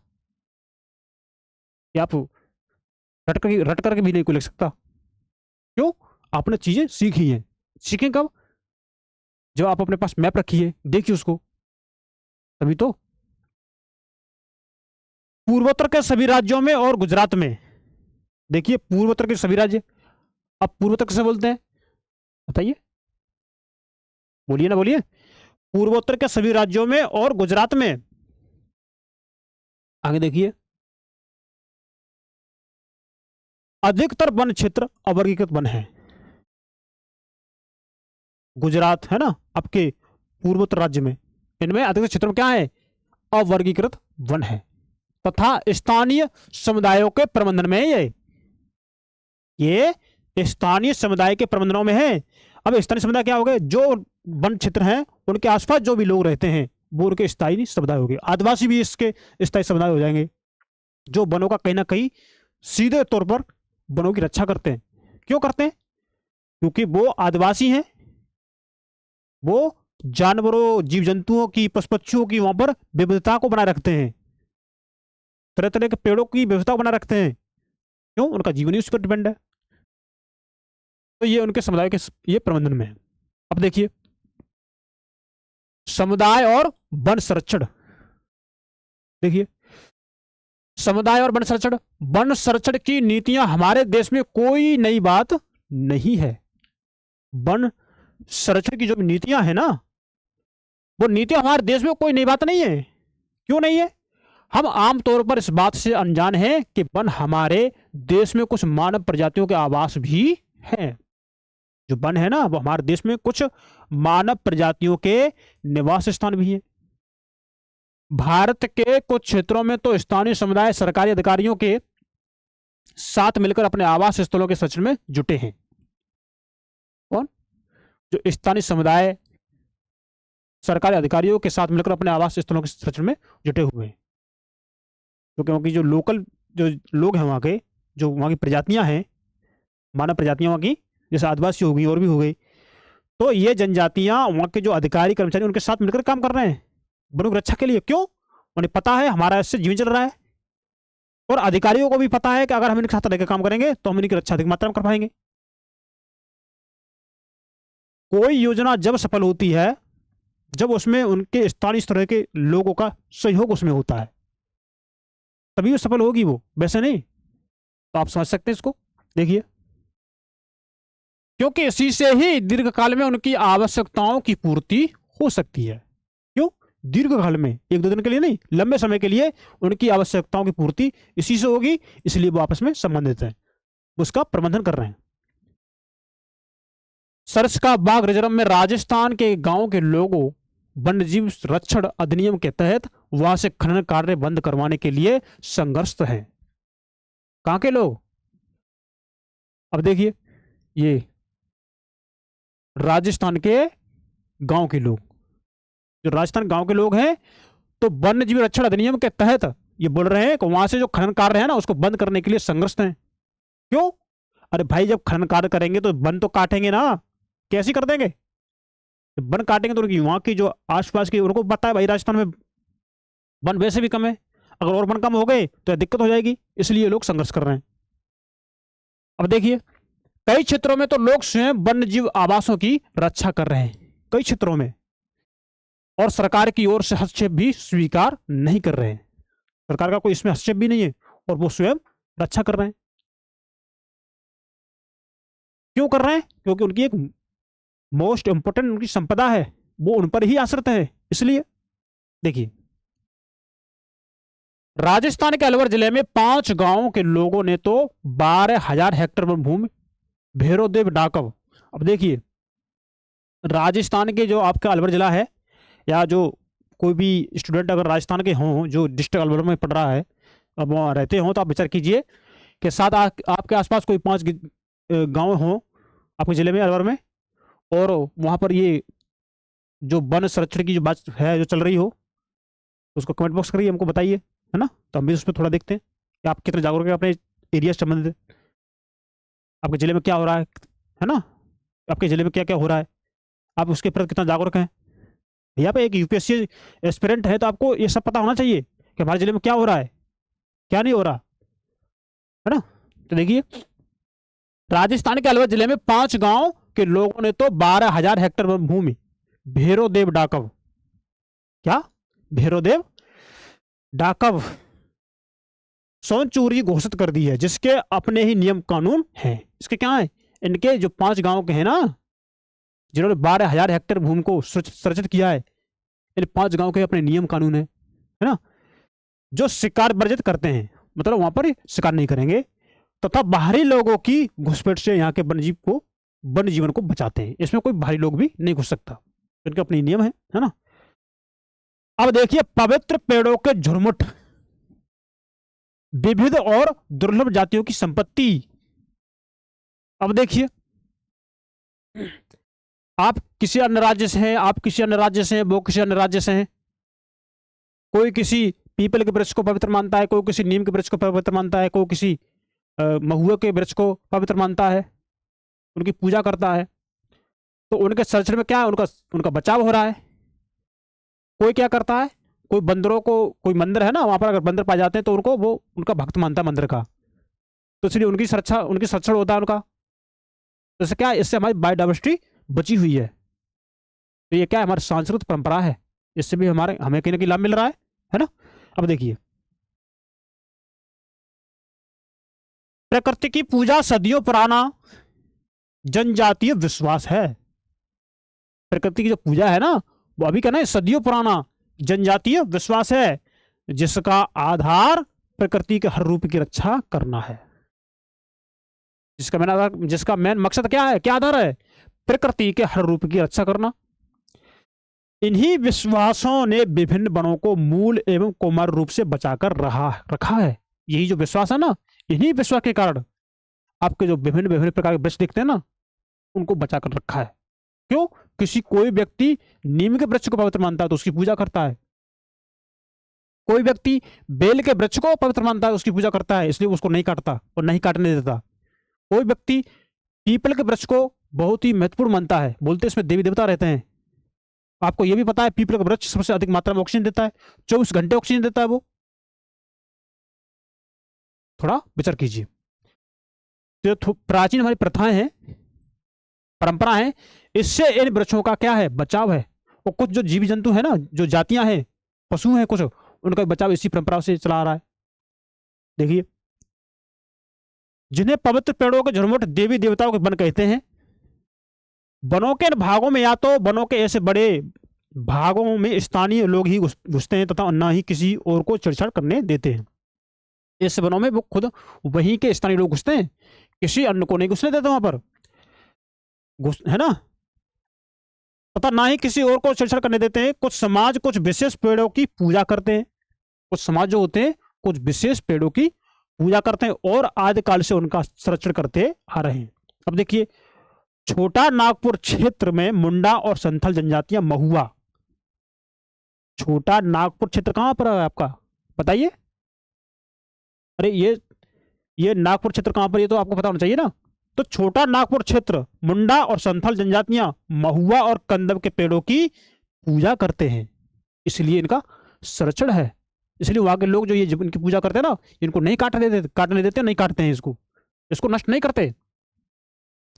S1: कि आप रट करके भी नहीं कोई लिख सकता। क्यों? आपने चीजें सीखी हैं। सीखें कब? जब आप अपने पास मैप रखिए, देखिए उसको, तभी तो। पूर्वोत्तर के सभी राज्यों में और गुजरात में, देखिए पूर्वोत्तर के सभी राज्य। अब पूर्वोत्तर कैसे बोलते हैं बताइए? बोलिए ना, बोलिए। पूर्वोत्तर के सभी राज्यों में और गुजरात में। आगे देखिए, अधिकतर वन क्षेत्र अवर्गीकृत वन है। गुजरात है ना, आपके पूर्वोत्तर राज्य में, इनमें अधिकतर क्षेत्र में क्या है? अवर्गीकृत वन है। तथा स्थानीय समुदायों के प्रबंधन में है ये स्थानीय समुदाय के प्रबंधनों में है। अब स्थानीय समुदाय क्या हो गए? जो वन क्षेत्र हैं उनके आसपास जो भी लोग रहते हैं वो उनके स्थायी समुदाय हो गए। आदिवासी भी इसके स्थायी समुदाय हो जाएंगे, जो वनों का कहीं ना कहीं सीधे तौर पर वनों की रक्षा करते हैं। क्यों करते हैं? क्योंकि वो आदिवासी हैं, वो जानवरों, जीव जंतुओं की, पशु पक्षियों की वहां पर विविधता को बनाए रखते हैं, तरह तरह के पेड़ों की विविधता बनाए रखते हैं। क्यों? उनका जीवन ही उस पर डिपेंड है। तो ये उनके समुदाय के ये प्रबंधन में है। अब देखिए, समुदाय और वन संरक्षण। देखिए, समुदाय और वन संरक्षण, वन संरक्षण की नीतियां हमारे देश में कोई नई बात नहीं है। वन संरक्षण की जो नीतियां है ना, वो नीतियां हमारे देश में कोई नई बात नहीं है। क्यों नहीं है? हम आमतौर पर इस बात से अनजान हैं कि वन हमारे देश में कुछ मानव प्रजातियों के आवास भी हैं। जो वन है ना, वो हमारे देश में कुछ मानव प्रजातियों के निवास स्थान भी हैं। भारत के कुछ क्षेत्रों में तो स्थानीय समुदाय सरकारी अधिकारियों के साथ मिलकर अपने आवास स्थलों के सृजन में जुटे हैं। कौन? जो स्थानीय समुदाय सरकारी अधिकारियों के साथ मिलकर अपने आवास स्थलों के सृजन में जुटे हुए हैं। तो क्योंकि जो लोकल जो लोग हैं वहाँ के, जो वहाँ की प्रजातियां हैं, मानव प्रजातियां वहाँ की, जैसे आदिवासी हो गई और भी हो गई, तो ये जनजातियां वहाँ के जो अधिकारी कर्मचारी उनके साथ मिलकर काम कर रहे हैं वनों की रक्षा के लिए। क्यों? उन्हें पता है हमारा इससे जीवन चल रहा है, और अधिकारियों को भी पता है कि अगर हम इनके साथ रहकर काम करेंगे तो हम इनकी रक्षा अधिक मात्रा में कर पाएंगे। कोई योजना जब सफल होती है जब उसमें उनके स्थानीय स्तर के लोगों का सहयोग उसमें होता है, तभी वो सफल होगी, वो वैसे नहीं। तो आप समझ सकते हैं इसको। देखिए, क्योंकि इसी से ही दीर्घकाल में उनकी आवश्यकताओं की पूर्ति हो सकती है। क्यों? दीर्घकाल में, 1-2 दिन के लिए नहीं, लंबे समय के लिए उनकी आवश्यकताओं की पूर्ति इसी से होगी, इसलिए वो आपस में संबंधित हैं, उसका प्रबंधन कर रहे हैं। सरस का बाग रिजर्व में राजस्थान के गांव के लोगों वन्यजीव रक्षण अधिनियम के तहत वहां से खनन कार्य बंद करवाने के लिए संघर्ष हैं। कहां के लोग? अब देखिए, ये राजस्थान के गांव के लोग, जो राजस्थान गांव के लोग हैं, तो वन्य जीव रक्षण अधिनियम के तहत ये बोल रहे हैं कि वहां से जो खनन कार्य है ना उसको बंद करने के लिए संघर्ष हैं। क्यों? अरे भाई, जब खनन कार्य करेंगे तो वन तो काटेंगे ना, कैसे कर देंगे? जब वन काटेंगे तो उनकी वहां की जो आसपास की, उनको पता है भाई राजस्थान में वन वैसे भी कम है, अगर और वन कम हो गए तो दिक्कत हो जाएगी, इसलिए लोग संघर्ष कर रहे हैं। अब देखिए, कई क्षेत्रों में तो लोग स्वयं वन्य जीव आवासों की रक्षा कर रहे हैं, कई क्षेत्रों में, और सरकार की ओर से हस्तक्षेप भी स्वीकार नहीं कर रहे हैं। सरकार का कोई इसमें हस्तक्षेप भी नहीं है और वो स्वयं रक्षा कर रहे हैं। क्यों कर रहे हैं? क्योंकि उनकी एक मोस्ट इंपोर्टेंट उनकी संपदा है, वो उन पर ही आश्रित है, इसलिए। देखिए, राजस्थान के अलवर जिले में 5 गांवों के लोगों ने तो 12,000 हेक्टेयर भूमि भैरवदेव डाकव। अब देखिए, राजस्थान के जो आपका अलवर जिला है, या जो कोई भी स्टूडेंट अगर राजस्थान के हों जो डिस्ट्रिक्ट अलवर में पढ़ रहा है, अब वहाँ रहते हों, तो आप विचार कीजिए कि साथ आपके आसपास कोई 5 गांव हों आपके ज़िले में, अलवर में, और वहाँ पर ये जो वन संरक्षण की जो बात है जो चल रही हो, तो उसको कमेंट बॉक्स करिए, हमको बताइए, है ना। तो हम भी उसमें थोड़ा देखते हैं कि आप कितने जागरूक हैं अपने एरिया से संबंधित, आपके ज़िले में क्या हो रहा है ना, आपके ज़िले में क्या क्या हो रहा है, आप उसके प्रति कितना जागरूक हैं। यहाँ पे एक यूपीएससी एस्पिरेंट है तो आपको ये सब पता होना चाहिए कि हमारे जिले में क्या हो रहा है, क्या नहीं हो रहा, है ना। तो देखिए, राजस्थान के अलवर जिले में 5 गांव के लोगों ने तो 12,000 हेक्टेयर भूमि भैरवदेव डाकव, क्या भैरवदेव डाकव सोनचूरी घोषित कर दी है, जिसके अपने ही नियम कानून हैं। इसके क्या है? इनके जो 5 गांव के हैं ना, जिन्होंने 12,000 हेक्टेयर भूमि को संरक्षित किया है, इन 5 गांव के अपने नियम कानून है ना, जो शिकार वर्जित करते हैं, मतलब वहां पर शिकार नहीं करेंगे, तथा बाहरी लोगों की घुसपैठ से यहाँ के वन्य जीवन को बचाते हैं। इसमें कोई बाहरी लोग भी नहीं घुस सकता, इनके अपने नियम है ना। अब देखिए, पवित्र पेड़ों के झुरमुट, विविध और दुर्लभ जातियों की संपत्ति। अब देखिए, आप किसी अन्य राज्य से हैं, आप किसी अन्य राज्य से हैं, वो किसी अन्य राज्य से हैं, कोई किसी पीपल के वृक्ष को पवित्र मानता है, कोई किसी नीम के वृक्ष को पवित्र मानता है, कोई किसी महुआ के वृक्ष को पवित्र मानता है, उनकी पूजा करता है। तो उनके संरक्षण में क्या है? उनका बचाव हो रहा है। कोई क्या करता है, कोई बंदरों को, कोई मंदिर है ना, वहां पर अगर बंदर पाए जाते हैं तो वो उनका भक्त मानता है मंदिर का, तो इसलिए उनकी संरक्षण होता है उनका। तो इससे क्या है? इससे हमारी बायोडाइवर्सिटी बची हुई है। तो ये क्या है? हमारी सांस्कृतिक परंपरा है, इससे भी हमें कहीं ना कहीं लाभ मिल रहा है ना। अब देखिए, प्रकृति की पूजा सदियों पुराना जनजातीय विश्वास है। प्रकृति की जो पूजा है ना, वो अभी कहना है सदियों पुराना जनजातीय विश्वास है, जिसका आधार प्रकृति के हर रूप की रक्षा करना है। जिसका मेन मकसद क्या है, क्या आधार है? प्रकृति के हर रूप की रक्षा करना। इन्हीं विश्वासों ने विभिन्न वनों को मूल एवं कोमल रूप से बचाकर रखा है। यही जो विश्वास है ना, इन्हीं विश्वास के कारण आपके जो विभिन्न विभिन्न प्रकार के वृक्ष दिखते हैं ना, उनको बचाकर रखा है। क्यों? कोई व्यक्ति नीम के वृक्ष को पवित्र मानता है तो उसकी पूजा करता है, कोई व्यक्ति बेल के वृक्ष को पवित्र मानता है, उसकी पूजा करता है, इसलिए उसको नहीं काटता और नहीं काटने देता। कोई व्यक्ति पीपल के वृक्ष को बहुत ही महत्वपूर्ण मानता है, बोलते इसमें देवी देवता रहते हैं। आपको यह भी पता है पीपल का वृक्ष सबसे अधिक मात्रा में ऑक्सीजन देता है, 24 घंटे ऑक्सीजन देता है वो। थोड़ा विचार कीजिए। तो प्राचीन हमारी प्रथाएं हैं, परंपरा है, इससे इन वृक्षों का क्या है? बचाव है। और कुछ जो जीव जंतु है ना, जो जातियां हैं, पशु हैं कुछ, उनका बचाव इसी परंपरा से चला आ रहा है। देखिए, जिन्हें पवित्र पेड़ों के झुरमुट देवी देवताओं के वन कहते हैं, वनों के भागों में या तो वनों के ऐसे बड़े भागों में स्थानीय लोग ही घुसते हैं तथा न ही किसी और को छेड़छाड़ करने देते हैं। ऐसे वनों में वो खुद वहीं के स्थानीय लोग घुसते हैं, किसी अन्य को नहीं घुसने देते वहां पर, है ना। तथा ना ही किसी और को छेड़छाड़ करने देते हैं। कुछ समाज कुछ विशेष पेड़ों की पूजा करते हैं, कुछ समाज जो होते हैं कुछ विशेष पेड़ों की पूजा करते हैं और आदिकाल से उनका संरक्षण करते आ रहे हैं। अब देखिए, छोटा नागपुर क्षेत्र में मुंडा और संथल जनजातियां महुआ। छोटा नागपुर क्षेत्र कहां पर है आपका, बताइए। अरे ये नागपुर क्षेत्र कहां पर, ये तो आपको पता होना चाहिए ना। तो छोटा नागपुर क्षेत्र मुंडा और संथल जनजातियां महुआ और कंदम के पेड़ों की पूजा करते हैं, इसलिए इनका संरक्षण है। इसलिए वहां के लोग जो ये इनकी पूजा करते हैं ना, इनको नहीं काटने देते, नहीं काटते हैं इसको नष्ट नहीं करते,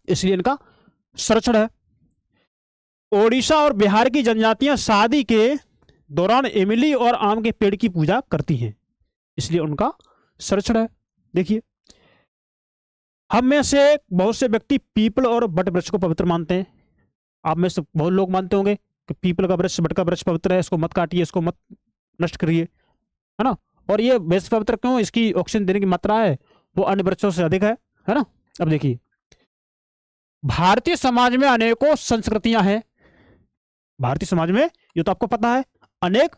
S1: इसलिए इनका संरक्षण है। ओडिशा और बिहार की जनजातियां शादी के दौरान इमली और आम के पेड़ की पूजा करती हैं, इसलिए उनका संरक्षण है। देखिए, हम में से बहुत से व्यक्ति पीपल और बट वृक्ष को पवित्र मानते हैं। आप में से बहुत लोग मानते होंगे कि पीपल का वृक्ष, बट का वृक्ष पवित्र है, इसको मत काटिए, इसको मत नष्ट करिए, है ना। और ये वृक्ष पवित्र क्यों, इसकी ऑक्सीजन देने की मात्रा है वो अन्य वृक्षों से अधिक है ना। अब देखिए, भारतीय समाज में अनेकों संस्कृतियां हैं। भारतीय समाज में, ये तो आपको पता है, अनेक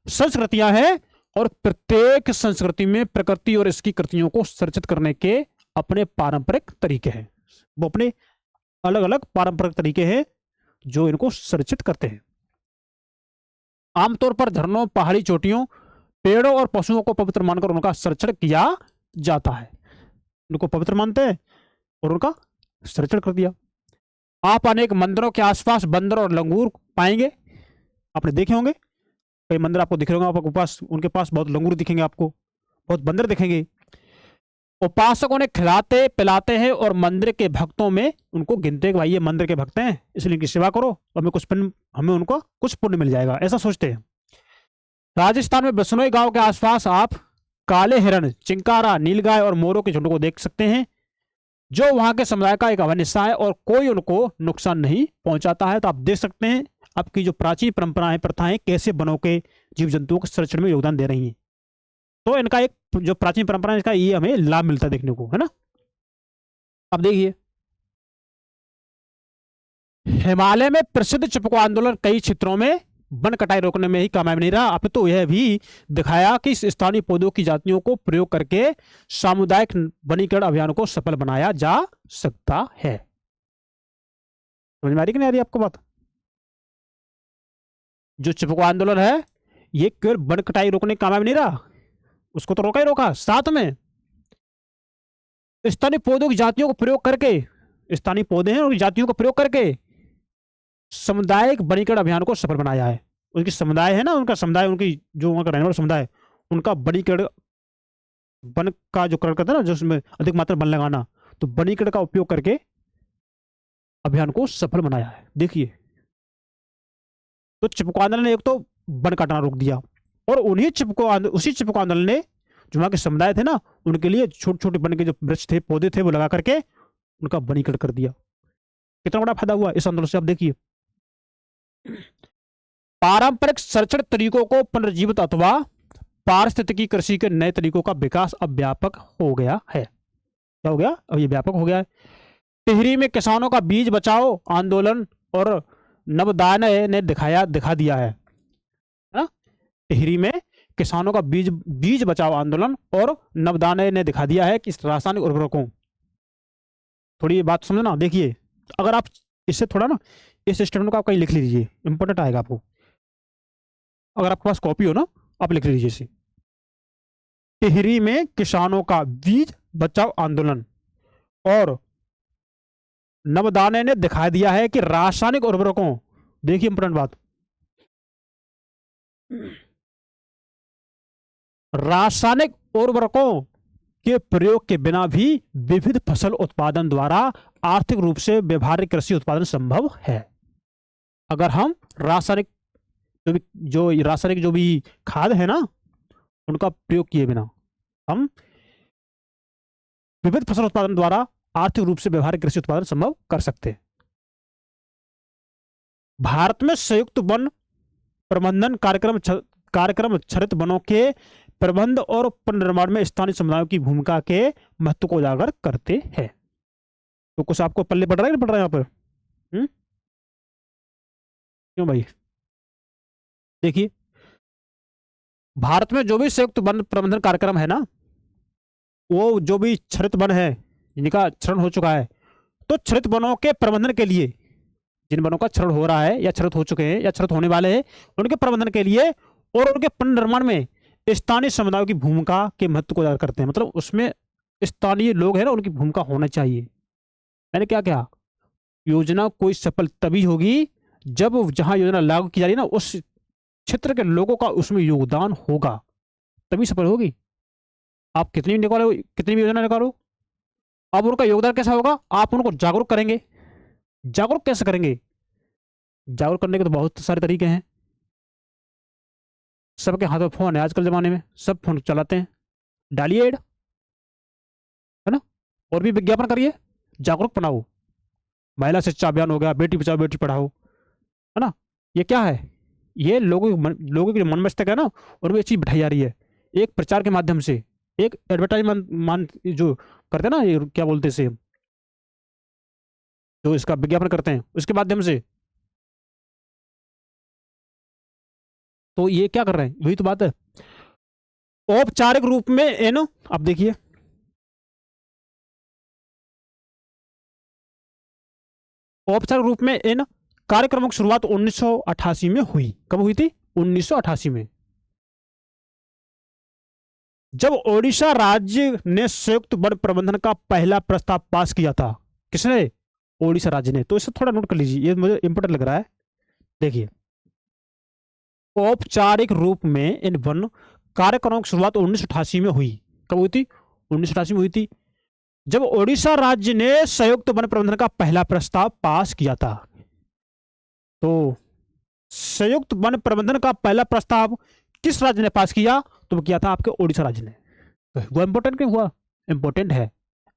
S1: संस्कृतियां हैं और प्रत्येक संस्कृति में प्रकृति और इसकी कृतियों को संरक्षित करने के अपने पारंपरिक तरीके हैं। वो अपने अलग अलग पारंपरिक तरीके हैं जो इनको संरक्षित करते हैं। आमतौर पर झरनों, पहाड़ी चोटियों, पेड़ों और पशुओं को पवित्र मानकर उनका संरक्षण किया जाता है। उनको पवित्र मानते हैं और उनका संरक्षण कर दिया। आप अनेक मंदिरों के आसपास बंदर और लंगूर पाएंगे, आपने देखे होंगे, कई मंदिर आपको दिख रहे होंगे, आपके पास उनके पास बहुत लंगूर दिखेंगे, आपको बहुत बंदर दिखेंगे। उपासक उन्हें खिलाते पिलाते हैं और मंदिर के भक्तों में उनको गिनते हैं कि भाई ये मंदिर के भक्त हैं, इसलिए इनकी सेवा करो, हमें उनको कुछ पुण्य मिल जाएगा, ऐसा सोचते हैं। राजस्थान में बिश्नोई गांव के आसपास आप काले हिरण, चिंकारा, नीलगाय और मोरों के झुंड को देख सकते हैं, जो वहां के समुदाय का एक अभिन्न हिस्सा है और कोई उनको नुकसान नहीं पहुंचाता है। तो आप देख सकते हैं आपकी जो प्राचीन परंपराएं, प्रथाएं कैसे वनों के जीव जंतुओं के संरक्षण में योगदान दे रही हैं। तो इनका एक जो प्राचीन परंपरा है, इसका ये हमें लाभ मिलता है देखने को, है ना। अब देखिए, हिमालय में प्रसिद्ध चिपको आंदोलन कई क्षेत्रों में वन कटाई रोकने में ही कामयाब नहीं रहा, अब तो यह भी दिखाया कि स्थानीय पौधों की जातियों को प्रयोग करके सामुदायिक वनीकरण अभियान को सफल बनाया जा सकता है। समझ में आ रही कि नहीं आ रही आपको बात। जो चिपको आंदोलन है ये केवल वन कटाई रोकने कामयाब नहीं रहा, उसको तो रोका ही रोका, साथ में स्थानीय पौधों की जातियों को प्रयोग करके, स्थानीय पौधे हैं और जातियों को प्रयोग करके सामुदायिक वनीकरण अभियान को सफल बनाया है। उनकी समुदाय है ना, उनका समुदाय, उनकी जो उनका रहने वाला समुदाय, उनका वनीकरण, वन का जो करण करता है ना, जो उसमें अधिक मात्रा वन लगाना, तो वनीकरण का उपयोग करके अभियान को सफल बनाया है। देखिए, तो चिपको आंदोलन ने एक तो वन काटना रोक दिया और उसी चिपको आंदोलन ने जो वहां के समुदाय थे ना, उनके लिए छोटे छोटे वन के जो वृक्ष थे, पौधे थे, वो लगा करके उनका वनीकरण कर दिया। कितना बड़ा फायदा हुआ इस आंदोलन से, आप देखिए। पारंपरिक संरक्षण तरीकों को पुनर्जीवित अथवा पारिस्थितिकी कृषि के नए तरीकों का विकास अब व्यापक हो गया है। क्या हो गया, अब ये व्यापक हो गया है। टिहरी में किसानों का बीज बचाओ आंदोलन और नवदाने ने दिखा दिया है ना? टिहरी में किसानों का बीज बचाओ आंदोलन और नवदाने ने दिखा दिया है कि रासायनिक उर्वरकों, थोड़ी ये बात समझना। देखिए, अगर आप इससे थोड़ा ना इस स्टेटमेंट को आप कहीं लिख लीजिए, इंपॉर्टेंट आएगा आपको। अगर आपके पास कॉपी हो ना, आप लिख लीजिए इसे। टिहरी में किसानों का बीज बचाओ आंदोलन और नवदाने ने दिखा दिया है कि रासायनिक उर्वरकों, देखिए इंपॉर्टेंट बात, रासायनिक उर्वरकों के प्रयोग के बिना भी विविध फसल उत्पादन द्वारा आर्थिक रूप से व्यवहारिक कृषि उत्पादन संभव है। अगर हम रासायनिक जो भी खाद है ना, उनका प्रयोग किए बिना हम विविध फसल उत्पादन द्वारा आर्थिक रूप से व्यवहारिक कृषि उत्पादन संभव कर सकते हैं। भारत में संयुक्त वन प्रबंधन कार्यक्रम क्षरित वनों के प्रबंध और पुनर्निर्माण में स्थानीय समुदायों की भूमिका के महत्व को उजागर करते हैं। तो कुछ आपको पल्ले पड़ रहा है, नहीं पड़ रहा है यहाँ पर? क्यों भाई? देखिए, भारत में जो भी संयुक्त वन प्रबंधन कार्यक्रम है ना, वो जो भी क्षरित वन है जिनका क्षरण हो चुका है, तो क्षरित वनों के प्रबंधन के लिए, जिन वनों का क्षरण हो रहा है या क्षरित हो चुके हैं या क्षरित होने वाले हैं, उनके प्रबंधन के लिए और उनके पुनर्निर्माण में स्थानीय समुदायों की भूमिका के महत्व को उजागर करते हैं। मतलब उसमें स्थानीय लोग हैं ना, उनकी भूमिका होना चाहिए। मैंने क्या कहा, योजना कोई सफल तभी होगी जब जहां योजना लागू की जा रही है ना, उस क्षेत्र के लोगों का उसमें योगदान होगा, तभी सफल होगी। आप कितनी भी निकालो, कितनी भी योजना निकालो, अब उनका योगदान कैसा होगा? आप उनको जागरूक करेंगे। जागरूक कैसे करेंगे? जागरूक करने के तो बहुत सारे तरीके हैं। सबके हाथ में फोन है आजकल जमाने में, सब फोन चलाते हैं। डालिए एड, है ना, और भी विज्ञापन करिए, जागरूक बनाओ। महिला शिक्षा अभियान हो गया, बेटी बचाओ बेटी पढ़ाओ, है ना। ये क्या है? ये लोगों के जो मन मस्तिष्क है ना, उनमें ये चीज बिठाई जा रही है, एक प्रचार के माध्यम से, एक एडवर्टाइजमेंट मान जो करते हैं ना, ये क्या बोलते हैं इसे, जो इसका विज्ञापन करते हैं उसके माध्यम से। तो ये क्या कर रहे हैं? वही तो बात है। औपचारिक रूप में एनो, अब देखिए, औपचारिक रूप में इन कार्यक्रमों की शुरुआत 1988 में हुई। कब हुई थी? 1988 में, जब ओडिशा राज्य ने संयुक्त वन प्रबंधन का पहला प्रस्ताव पास किया था। किसने? ओडिशा राज्य ने। तो इसे थोड़ा नोट कर लीजिए, ये मुझे इंपॉर्टेंट लग रहा है। देखिए, औपचारिक रूप में इन वन कार्यक्रमों की शुरुआत 1988 में हुई। कब हुई थी? 1988 में हुई थी, जब ओडिशा राज्य ने संयुक्त वन प्रबंधन का पहला प्रस्ताव पास किया था। तो संयुक्त वन प्रबंधन का पहला प्रस्ताव किस राज्य ने पास किया? तो वो किया था आपके ओडिशा राज्य ने। तो वो इंपॉर्टेंट क्यों हुआ? इंपॉर्टेंट है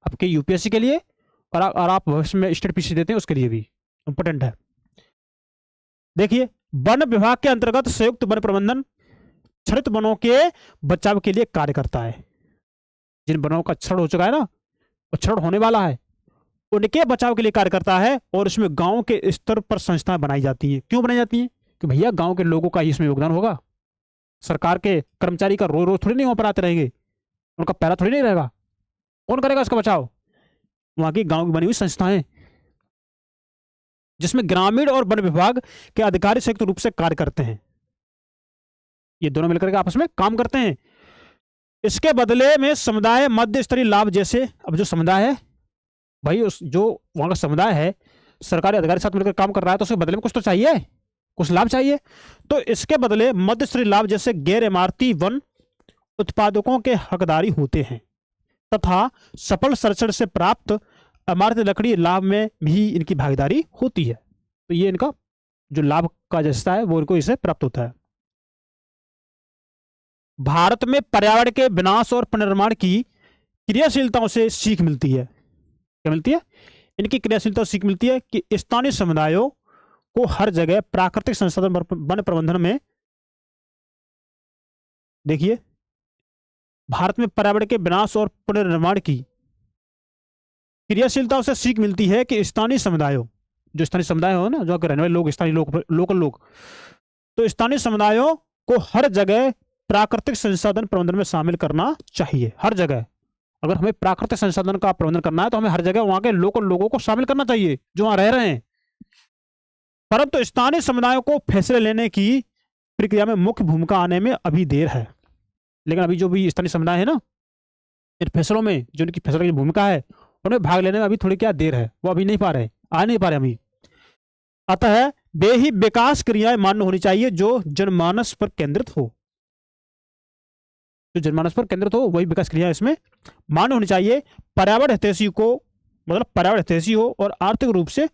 S1: आपके यूपीएससी के लिए, और आप भविष्य में स्टेट पीसी देते हैं उसके लिए भी इंपॉर्टेंट है। देखिए, वन विभाग के अंतर्गत संयुक्त वन प्रबंधन क्षरित वनों के बचाव के लिए कार्य करता है। जिन वनों का क्षरण हो चुका है ना, और क्षरण होने वाला है, उनके बचाव के लिए कार्य करता है। और इसमें गांव के स्तर पर संस्थाएं बनाई जाती हैं। क्यों बनाई जाती हैं? कि भैया गांव के लोगों का इसमें योगदान होगा। सरकार के कर्मचारी का रोज रोज थोड़ी नहीं वहां पर आते रहेंगे, उनका पैरा थोड़ी नहीं रहेगा। कौन करेगा इसका बचाव? वहां की गांव की बनी हुई संस्थाएं, जिसमें ग्रामीण और वन विभाग के अधिकारी संयुक्त रूप से कार्य करते हैं। ये दोनों मिलकर के आपस में काम करते हैं। इसके बदले में समुदाय मध्य स्तरीय लाभ, जैसे अब जो समुदाय है भाई, उस जो वहां का समुदाय है, सरकारी अधिकारी साथ मिलकर काम कर रहा है, तो उसके बदले में कुछ तो चाहिए, कुछ लाभ चाहिए। तो इसके बदले मध्य स्तरीय लाभ जैसे गैर इमारती वन उत्पादकों के हकदारी होते हैं, तथा सफल संरक्षण से प्राप्त इमारती लकड़ी लाभ में भी इनकी भागीदारी होती है। तो ये इनका जो लाभ का हिस्सा है वो इनको इससे प्राप्त होता है। भारत में पर्यावरण के विनाश और पुनर्निर्माण की क्रियाशीलताओं से सीख मिलती है। क्या मिलती है? इनकी क्रियाशीलता सीख मिलती है कि स्थानीय समुदायों को हर जगह प्राकृतिक संसाधन वन प्रबंधन में, देखिए, भारत में पर्यावरण के विनाश और पुनर्निर्माण की क्रियाशीलताओं से सीख मिलती है कि स्थानीय समुदायों, जो स्थानीय समुदाय हो ना, जो रहने वाले लोग, स्थानीय लोग, लोकल लोग, तो स्थानीय समुदायों को हर जगह प्राकृतिक संसाधन प्रबंधन में शामिल करना चाहिए। हर जगह, अगर हमें प्राकृतिक संसाधन का प्रबंधन करना है तो हमें हर जगह वहां के लोकल लोगों को शामिल करना चाहिए जो वहां रह रहे हैं। परंतु स्थानीय समुदायों को फैसले लेने की प्रक्रिया में मुख्य भूमिका आने में अभी देर है। लेकिन अभी जो भी स्थानीय समुदाय है ना, इन फैसलों में जो उनकी फैसलों की भूमिका है, उन्हें भाग लेने में अभी थोड़ी क्या देर है, वो अभी नहीं पा रहे, आ नहीं पा रहे अभी। अतः वे ही विकास क्रियाएं मान्य होनी चाहिए जो जनमानस पर केंद्रित हो। जो जनमानस पर केंद्रित हो वही विकास क्रिया इसमें मान्य होनी चाहिए। पर्यावरण हितैषी को, मतलब पर्यावरण हितैषी हो और आर्थिक रूप से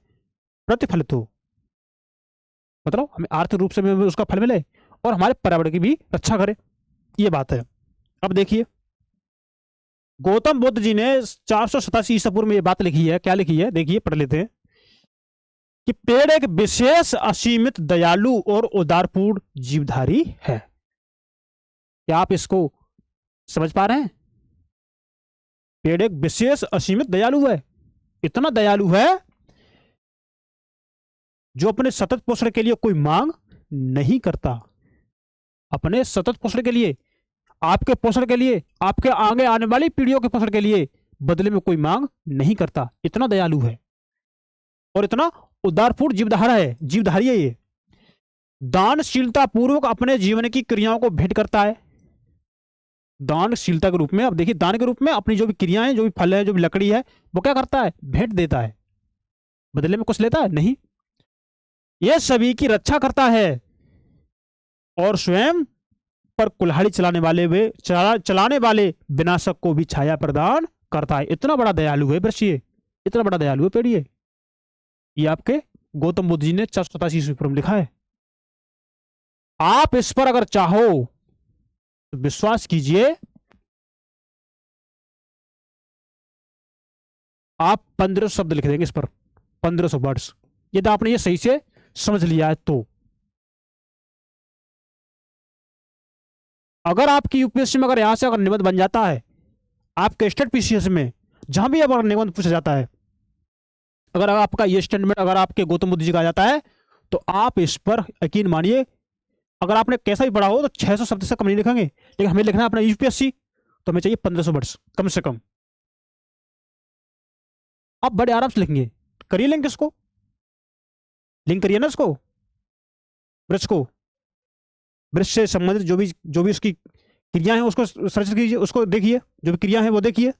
S1: प्रतिफलित हो। मतलब हमें आर्थिक रूप से भी उसका फल मिले और हमारे पर्यावरण की भी रक्षा करे, ये बात है। अब देखिए, गौतम बुद्ध जी ने 487 ईसा पूर्व में ये बात लिखी है। क्या लिखी है? देखिए, पढ़ लेते हैं कि पेड़ एक विशेष असीमित दयालु और उदारपूर्ण जीवधारी है। क्या आप इसको समझ पा रहे हैं? पेड़ एक विशेष असीमित दयालु है, इतना दयालु है जो अपने सतत पोषण के लिए कोई मांग नहीं करता। अपने सतत पोषण के लिए, आपके पोषण के लिए, आपके आगे आने वाली पीढ़ियों के पोषण के लिए बदले में कोई मांग नहीं करता। इतना दयालु है और इतना उदारपूर्ण जीवधारी है ये। दानशीलता पूर्वक अपने जीवन की क्रियाओं को भेंट करता है। दानशीलता के रूप में, अब देखिए, दान के रूप में अपनी जो भी क्रियाएं, जो भी फल है, जो भी लकड़ी है, वो क्या करता है? भेंट देता है। बदले में कुछ लेता है? नहीं। यह सभी की रक्षा करता है और स्वयं पर कुल्हाड़ी चलाने वाले विनाशक को भी छाया प्रदान करता है। इतना बड़ा दयालु है वृक्ष ये, इतना बड़ा दयालु है पेड़ ये आपके गौतम बुद्ध जी ने 487 ईस्वी पूर्व में लिखा है। आप इस पर अगर चाहो तो विश्वास कीजिए, आप 1500 शब्द लिख देंगे इस पर, 1500 वर्ड्स, यदि आपने ये सही से समझ लिया है तो। अगर आपकी यूपीएससी में अगर यहां से अगर निबंध बन जाता है, आपके स्टेट पीसीएस में जहां भी अगर निबंध पूछा जाता है, अगर आपका ये स्टेटमेंट अगर आपके गौतम बुद्ध जी का आ जाता है, तो आप इस पर यकीन मानिए, अगर आपने कैसा भी पढ़ा हो तो 600 शब्द से कम नहीं लिखेंगे। लेकिन हमें लिखना है अपना यूपीएससी, तो हमें चाहिए 1500 वर्ड्स कम से कम। आप बड़े आराम से लिखेंगे। करिए लिंक, इसको लिंक करिए ना, इसको ब्रश को, ब्रश से संबंधित जो भी उसकी क्रिया है उसको सर्च कीजिए, उसको देखिए, जो भी क्रिया है वो देखिए,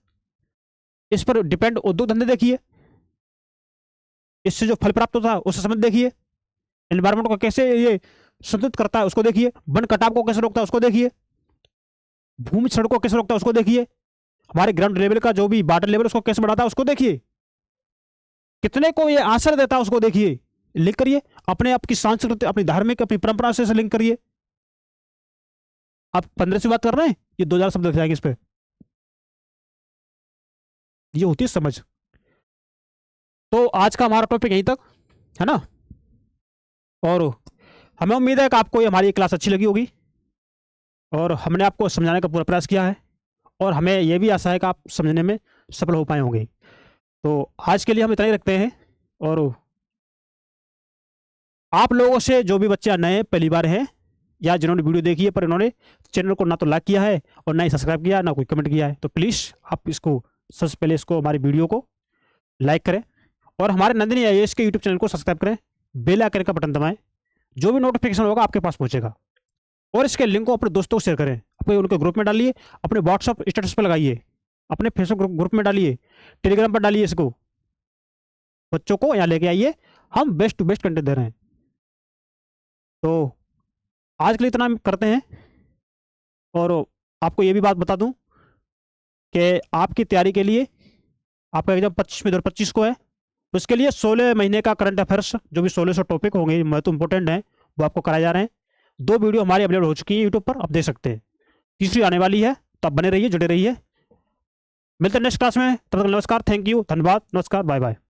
S1: इस पर डिपेंड उद्योग धंधे देखिए, इससे जो फल प्राप्त होता है उससे संबंध देखिए, एनवायरमेंट को कैसे ये संतुलित करता है उसको देखिए, वन कटाव को कैसे रोकता है उसको देखिए, भूमि क्षरण को कैसे रोकता है उसको देखिए, हमारे ग्राउंड लेवल का जो भी वाटर लेवल उसको कैसे बढ़ाता है उसको देखिए, कितने को ये आश्रय देता है उसको देखिए। लिंक करिए, अपने आपकी सांस्कृतिक, अपनी धार्मिक, अपनी परंपरा से लिंक करिए। आप 15 से बात कर रहे हैं, ये 2000 शब्द लिख जाएंगे इस पे। ये होती है समझ। तो आज का हमारा टॉपिक यहीं तक है ना, और हमें उम्मीद है कि आपको ये हमारी क्लास अच्छी लगी होगी और हमने आपको समझाने का पूरा प्रयास किया है, और हमें यह भी आशा है कि आप समझने में सफल हो पाए होंगे। तो आज के लिए हम इतना ही रखते हैं, और आप लोगों से जो भी बच्चे नए पहली बार हैं या जिन्होंने वीडियो देखी है पर इन्होंने चैनल को ना तो लाइक किया है और ना ही सब्सक्राइब किया, ना कोई कमेंट किया है, तो प्लीज़ आप इसको सबसे पहले इसको हमारी वीडियो को लाइक करें और हमारे नंदिनी आईएएस के यूट्यूब चैनल को सब्सक्राइब करें, बेल आइकन का बटन दबाएं, जो भी नोटिफिकेशन होगा आपके पास पहुंचेगा। और इसके लिंक को अपने दोस्तों को शेयर करें, अपने उनके ग्रुप में डालिए, अपने व्हाट्सअप स्टेटस पर लगाइए, अपने फेसबुक ग्रुप में डालिए, टेलीग्राम पर डालिए, इसको बच्चों को यहाँ लेके आइए। हम बेस्ट टू बेस्ट कंटेंट दे रहे हैं। तो आज के लिए इतना करते हैं, और आपको ये भी बात बता दूं कि आपकी तैयारी के लिए आपका एग्जाम 25 में 2025 को है, तो इसके लिए 16 महीने का करंट अफेयर्स जो भी 1600 टॉपिक होंगे महत्व इंपॉर्टेंट हैं वो आपको कराए जा रहे हैं। 2 वीडियो हमारी अपलोड हो चुकी है यूट्यूब पर, आप देख सकते हैं। तीसरी आने वाली है, तो आप बने रहिए, जुड़े रहिए। मिलते हैं नेक्स्ट क्लास में, तब तक नमस्कार, थैंक यू, धन्यवाद, नमस्कार, बाय बाय।